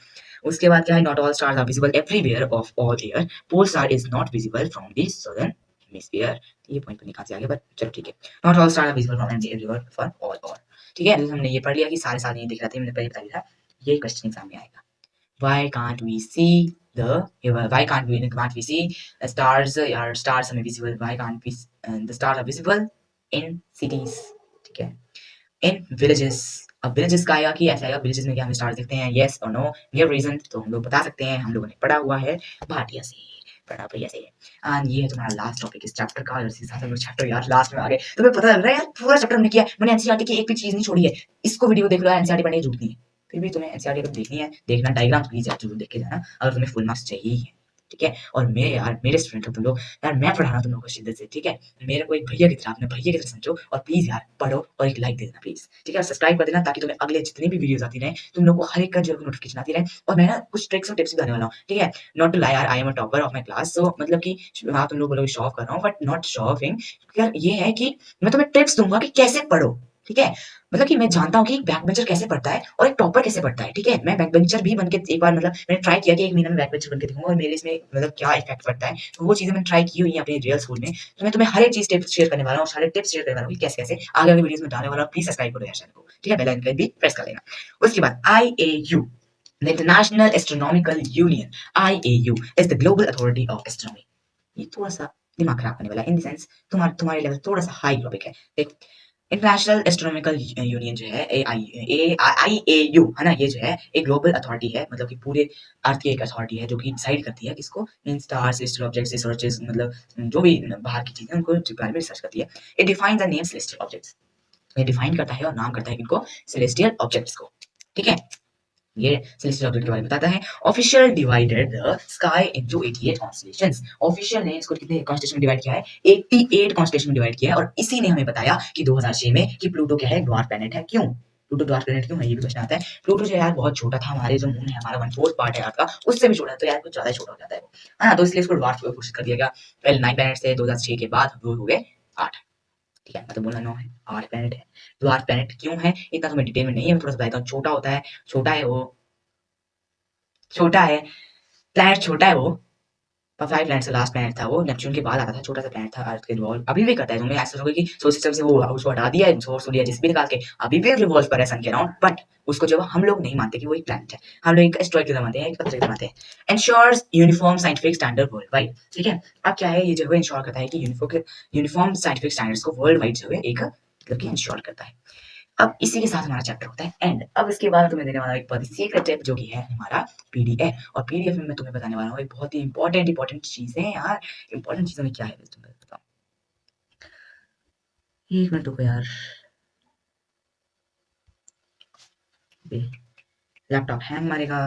उसके बाद क्या है, not all stars are visible everywhere of all year, pole star is not visible from the southern hemisphere. ये पॉइंट तो निकाल से आगे, बट चलो ठीक है, not all star are visible from everywhere for all और, ठीक है, हमने ये पढ़ लिया कि सारे साल नहीं दिख रहे थे, मैंने पहले बता दिया था, ये क्वेश्चन एग्जाम में आएगा। Why can't we see why can't we see stars, यार stars हमें visible, why can't we the stars are visible in cities, ठीक है, in villages। अब villages का आएगा कि ऐसा आएगा villages में क्या हमें stars दिखते हैं, yes or no, ये reason तो हम लोग बता सकते हैं, हम लोगों ने पढ़ा हुआ है भाटिया से, पढ़ा भैया से। एंड ये है तुम्हारा लास्ट टॉपिक इस चैप्टर का, और इसी साथ हम लोग चैप्टर यार लास्ट में आ गए, तुम्हें पता लग रहा है यार पूरा चैप्टर हमने किया है, मैंने एनसीईआरटी की एक भी चीज नहीं छोड़ी है। इसको वीडियो देख लो, एनसीईआरटी पढ़ने की जरूरत नहीं है, फिर भी तुम्हें एनसीईआरटी अगर देखनी है, देखना डायग्राम प्लीज यार जरूर देख के जाना अगर तुम्हें फुल मार्क्स चाहिए ही है, ठीक है। और मेरे यार मेरे स्टूडेंट हो तुम लोग यार, मैं पढ़ा रहा हूँ तुम लोगों को शिद्दत से, ठीक है, मेरे को एक भैया की तरह, अपने भैया की तरह समझो, और प्लीज यार पढ़ो और एक लाइक दे देना प्लीज, ठीक है, और सब्सक्राइब कर देना ताकि तुम्हें अगले जितनी भी वीडियोस आती रहे तुम लोग को हर एक का जो नोटिफिकेशन आती रहे। और मैं ना कुछ ट्रिक्स और टिप्स भी बताने वाला हूँ, ठीक है, नॉट टू लाई यार, I am a topper of my class, so मतलब कि हाँ तुम लोग बोलोगे शो ऑफ कर रहा हूँ, बट नॉट शो ऑफिंग, यार ये है कि मैं तुम्हें टिप्स दूंगा कि कैसे पढ़ो, ठीक है, मतलब कि मैं जानता हूँ कि एक बैक बेंचर कैसे पढ़ता है और एक टॉपर कैसे पढ़ता है, ठीक है, मैं बैक बेंचर भी बनके एक बार मतलब मैंने ट्राई किया कि एक महीना में बैक बेंचर बनके दिखूंगा और मेरे इसमें मतलब क्या इफेक्ट पड़ता है, तो वो चीजें मैंने ट्राई की हुई है अपने रियल स्कूल में, तो मैं तुम्हें हर एक चीज टिप्स शेयर करने वाला हूँ, सारे टिप्स शेयर करने वाला हूँ कि कैसे कैसे आगे आगे वीडियोस में डालने वाला हूँ, प्लीज सब्सक्राइब करो यार चैनल को, ठीक है, बेल आइकन भी प्रेस कर लेना। उसके बाद IAU, the International Astronomical Union, IAU is the global authority of astronomy। ये थोड़ा सा दिमाग खराब करने वाला है, इन द सेंस तुम्हारे लेवल थोड़ा सा हाई टॉपिक है। देख, इंटरनेशनल एस्ट्रोनॉमिकल यूनियन जो है IAU है ना, ये जो है एक ग्लोबल अथॉरिटी है, मतलब कि पूरे अर्थ की एक अथॉरिटी है जो कि डिसाइड करती है किसको, mean stars, celestial objects, researches, मतलब जो भी बाहर की चीजें उनको बारे में रिसर्च करती है। It defines the name celestial objects, ये डिफाइन करता है और नाम करता है इनको सेलेस्टियल ऑब्जेक्ट्स को, ठीक है, ये सेलेस्टियल ऑब्जेक्ट के बारे में बताता है। Official divided the sky into 88 constellations, official ने इसको कितने कॉन्स्टेलेशन में डिवाइड किया है, 88 कॉन्स्टेलेशन में डिवाइड किया है, और इसी ने हमें बताया कि 2006 में कि प्लूटो क्या है, ड्वार्फ प्लैनेट है। क्यों प्लूटो ड्वार्फ प्लैनेट क्यों है, ये भी क्वेश्चन आता है। प्लूटो जो यार बहुत छोटा था, हमारे जो मून है, हमारा 1/4 पार्ट है अर्थ का, उससे भी छोटा है, तो यार कुछ ज्यादा छोटा हो जाता है वो, है ना, तो इसलिए इसको ड्वार्फ घोषित कर दिया गया। पहले 9 प्लैनेट से 2006 के बाद वो हो गए 8, ठीक है, मतलब बोलना 9 है, 8 प्लैनेट है। ड्वार्फ प्लैनेट क्यों है इतना तो मैं डिटेल में नहीं है, मैं थोड़ा सा बताता हूँ। छोटा होता है, छोटा है वो, छोटा है, प्लैनेट छोटा है वो, 5 प्लैनेट से लास्ट प्लैनेट था वो, नेपच्यून के बाद आता था, छोटा सा प्लैनेट था, अर्थ के रिवॉल्व अभी भी करता है। तुमने ऐसा सोचोगे कि सोलर सिस्टम से वो उसको हटा दिया है, सोर्स दिया जिस भी निकाल के, अभी भी रिवॉल्व कर रहा है सन के अराउंड, बट उसको जब हम लोग नहीं मानते कि वो एक प्लैनेट है, हम लोग एक एस्ट्रॉइड की तरह मानते हैं, एक पत्थर की तरह मानते हैं। Ensures uniform scientific standard world wide, ठीक है, अब क्या है, ये जो है इंश्योर करता है कि यूनिफॉर्म साइंटिफिक स्टैंडर्ड्स को वर्ल्ड वाइड जो है एक मतलब कि इंश्योर करता है। अब इसी के साथ हमारा चैप्टर होता है एंड। अब इसके बाद तुम्हें देने वाला एक बहुत ही सीक्रेट टिप जो कि है हमारा पीडीएफ, और पीडीएफ में मैं तुम्हें बताने वाला हूँ एक बहुत ही इंपॉर्टेंट चीजें यार। इंपॉर्टेंट चीजों में क्या है तुम्हें बताओ, एक मिनट रुको यार, लैपटॉप हैंग मारेगा,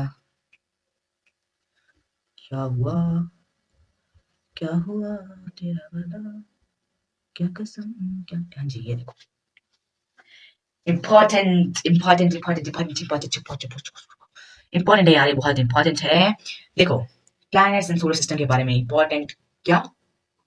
क्या हुआ, क्या हुआ तेरा वाला, क्या कसम, क्या, हाँ जी ये देखो, इंपॉर्टेंट है यार, ये बहुत इंपॉर्टेंट है। देखो प्लैनेट्स एंड सोलर सिस्टम के बारे में इंपॉर्टेंट क्या,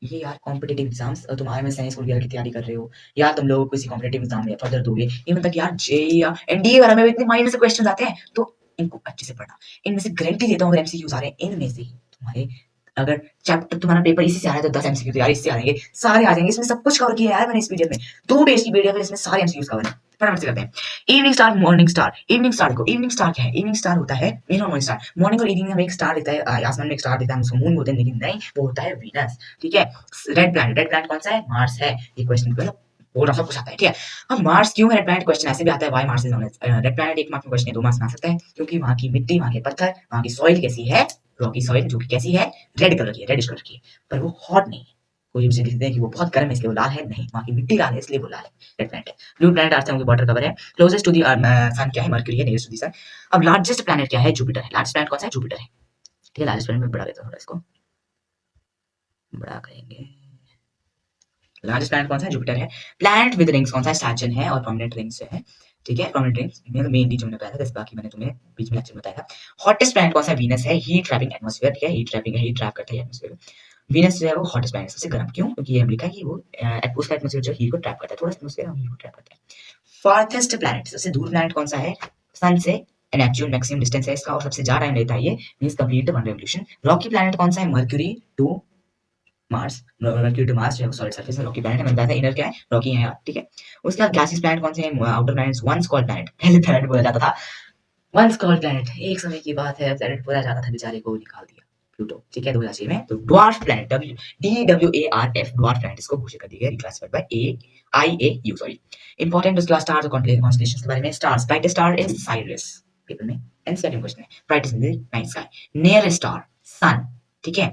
ये यार कॉम्पिटिटिव एग्जाम्स, तुम आईएमएस साइंस वगैरह की तैयारी कर रहे हो या तुम लोग किसी कॉम्पिटिटिव एग्जाम में फर्दर दोगे, इवन तक यार जेई या एनडीए वगैरह में इतने माइनर से क्वेश्चन आते हैं, तो इनको अच्छे से पढ़ना। इनमें से गारंटी देता हूँ अगर एमसीक्यूज आ रहे हैं इनमें से तुम्हारे, अगर चैप्टर तुम्हारा पेपर इसी से आ रहा है तो 10 एमसीक्यू तो यार इससे आएंगे, सारे आ जाएंगे, इसमें सब कुछ कवर किया है यार मैंने इस पीडीएफ में, 2 पेज की पीडीएफ है, इसमें सारे एमसीक्यूज कवर है। फटाफट से करते हैं। Evening star, morning star, evening star को, इवनिंग स्टार क्या है, इवनिंग स्टार होता है मेरा मॉर्निंग स्टार, मॉर्निंग और इवनिंग में एक स्टार दिखता है, आसमान में एक स्टार दिखता है, उसको मून बोलते हैं, लेकिन नहीं वो होता है वीनस, ठीक है। रेड प्लैनेट कौन सा है, मार्स है, ये क्वेश्चन मतलब वो सब कुछ आता है, ठीक है। अब मार्स क्यों है रेड प्लैनेट, क्वेश्चन ऐसे भी आता है, why Mars is known as red planet, एक मार्क्स में क्वेश्चन है, 2 मार्क्स में आ सकता है, क्योंकि वहां की मिट्टी, वहां के पत्थर, वहां की सॉइल कैसी है, रॉकी सॉइल, जो कि कैसी है, रेड कलर की है, रेडिश कलर की है, पर वो हॉट नहीं है। कोई उसे लिखते हैं कि वो बहुत गर्म है इसलिए वो लाल है, नहीं, वहां की मिट्टी लाल है इसलिए वो लाल है, रेड प्लैनेट है। ब्लू प्लैनेट अर्थ है, उनकी वाटर कवर है। क्लोजेस्ट टू द सन क्या है, मर्क्यूरी है, नियरेस्ट टू द सन। अब लार्जेस्ट प्लैनेट क्या है, जुपिटर है, लार्जेस्ट प्लैनेट कौन सा है, जुपिटर है, ठीक है, लार्जेस्ट प्लैनेट में बढ़ा देता हूं थोड़ा इसको, बड़ा करेंगे। लार्जेस्ट प्लैनेट कौन सा है? जुपिटर है। प्लैनेट विद रिंग्स कौन सा है? सैटर्न है और प्रोमिनेंट रिंग्स से है। ठीक है, प्रोमिनेंट रिंग्स मेनली जो मैंने बताया था, जैसे बाकी मैंने तुम्हें बीच में लेक्चर में बताया था। हॉटेस्ट प्लैनेट कौन सा है? वीनस है। हीट ट्रैपिंग एटमॉस्फेयर, ठीक है, हीट ट्रैपिंग है, हीट ट्रैप करता है एटमॉस्फेयर। वीनस जो है वो हॉटेस्ट प्लैनेट सबसे गर्म, क्यों? क्योंकि ये लिखा है कि वो उसका एटमॉस्फेयर जो हीट को ट्रैप करता है, थोड़ा एटमॉस्फेयर हम हीट को ट्रैप करते हैं। फार्थेस्ट प्लैनेट, सबसे दूर प्लैनेट कौन सा है? सन से। नेपच्यून मैक्सिमम डिस्टेंस है इसका और सबसे ज्यादा टाइम लेता है ये, means complete one revolution. Rocky planet कौन सा है? Mercury to Mars. Mercury to Mars जो है सॉलिड सरफेस है, रॉकी प्लैनेट है। मैंने बताया था इनर क्या है? रॉकी है यार, ठीक है। उसके बाद गैसियस प्लैनेट कौन से हैं? Outer planets. Once called planet, पहले प्लैनेट बोला जाता था वंस कॉल्ड प्लैनेट, एक समय की बात है प्लैनेट बोला जाता था, बेचारे को निकाल दिया प्लूटो, ठीक है, 2006 में। तो dwarf planet, DWARF dwarf planet इसको घोषित कर दिया गया, reclassified by IAU, sorry. Important उसके बाद स्टार्स और कॉन्स्टलेशंस के बारे में। Stars, brightest star is Sirius, paper में एनसीईआरटी क्वेश्चन है। Brightest in the night sky. Nearest star sun, ठीक है,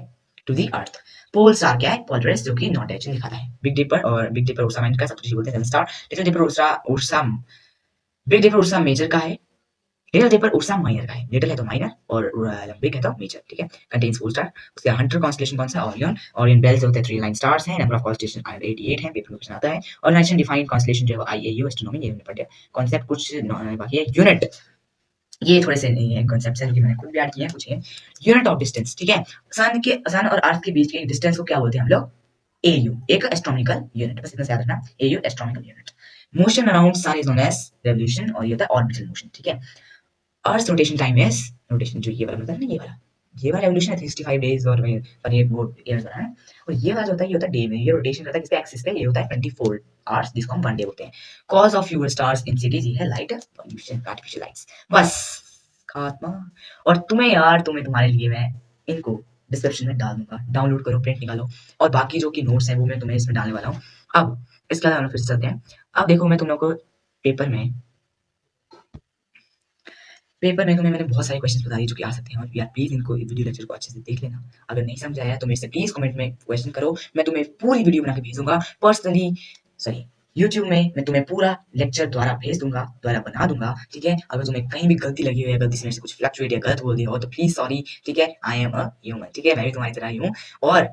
to the earth. Pole star क्या है? पोलरिस, जो कि नॉन डायरेक्शन दिखाता है। बिग डिपर और बिग डिपर उर्सा माइनर का सप्तऋषि बोलते हैं star. Little Dipper Ursa Big Dipper Ursa Major का है। लिटिल डिपर उर्सा माइनर का है। लिटिल है तो माइनर और बिग है तो मेजर, ठीक है। Contains four star. उसके हंटर कॉन्स्टलेशन कौन सा? ओरियन। ओरियन बेल्ट होते हैं 3 लाइन स्टार्स हैं। नंबर ऑफ कॉन्स्टलेशन 88 है, पेपर में क्वेश्चन आता है। ऑर्गेनाइजेशन डिफाइंड कॉन्स्टलेशन जो है IAU एस्ट्रोनॉमी, ये हमने पढ़ लिया। कॉन्सेप्ट कुछ बाकी है। यूनिट, ये थोड़े से नहीं है कॉन्सेप्ट्स हैं, मैंने खुद भी ऐड किए हैं कुछ है। यूनिट ऑफ डिस्टेंस, ठीक है। सन और अर्थ के बीच के डिस्टेंस को क्या बोलते हैं हम लोग? AU, एक एस्ट्रोनॉमिकल यूनिट, बस इतना से याद रखना, AU astronomical unit. Motion around sun is known as revolution, और ये होता है ऑर्बिटल मोशन, ठीक है। Earth rotation time is, rotation जो ये वाला मतलब ना, ये वाला रेवोल्यूशन है 65 डेज और ये वो इयर्स वाला है। और ये वाला जो होता है ये होता है डे में, ये रोटेशन करता है किसके एक्सिस पे? ये होता है 24 आवर्स, जिसको हम 1 डे बोलते हैं। Cause of fewer stars in cities, ये है लाइट पॉल्यूशन, आर्टिफिशियल लाइट्स। बस खात्मा। और तुम्हें यार, तुम्हारे लिए मैं इनको डिस्क्रिप्शन में डाल दूंगा, डाउनलोड करो, प्रिंट निकालो, और बाकी जो कि नोट्स हैं वो मैं तुम्हें इसमें डालने वाला हूँ। अब इसके अलावा फिर से चलते हैं। अब देखो, मैं तुम लोगों को पेपर में तुम्हें मैंने बहुत सारे क्वेश्चंस बता दिए जो कि आ सकते हैं, और यार प्लीज इनको वीडियो लेक्चर को अच्छे से देख लेना। अगर नहीं समझ आया तो मेरे से प्लीज कमेंट में क्वेश्चन करो, मैं तुम्हें पूरी वीडियो बना के भेजूंगा पर्सनली, सॉरी यूट्यूब में मैं तुम्हें पूरा लेक्चर द्वारा भेज दूंगा, द्वारा बना दूंगा, ठीक है। अगर तुम्हें कहीं भी गलती लगी हो या गलती से मेरे से कुछ फ्लक्चुएट या गलत बोल दिया हो तो प्लीज सॉरी, ठीक है। आई एम अ ह्यूमन, ठीक है, मैं भी तुम्हारी तरह ही हूँ। और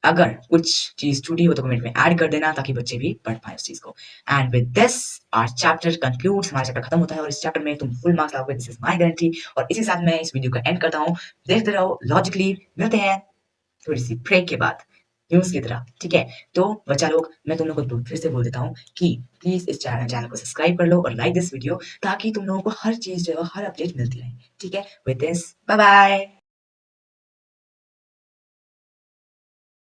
अगर कुछ चीज छूटी हो तो कमेंट में ऐड कर देना, ताकि बच्चे भी पढ़ पाए उस चीज को। And with this our chapter concludes, हमारा चैप्टर खत्म होता है और इस चैप्टर में तुम फुल मार्क्स लाओगे, दिस इज माय गारंटी। और इसी साथ मैं इस वीडियो का एंड करता हूँ। देखते रहो लॉजिकली, मिलते हैं थोड़ी सी ब्रेक के बाद न्यूज की तरह, ठीक है। तो बच्चा लोग, मैं तुम लोगों को फिर से बोल देता हूँ कि प्लीज इस चैनल को सब्सक्राइब कर लो और लाइक दिस वीडियो, ताकि तुम लोगों को हर चीज जो है हर अपडेट मिलती रहे, ठीक है। With this bye bye.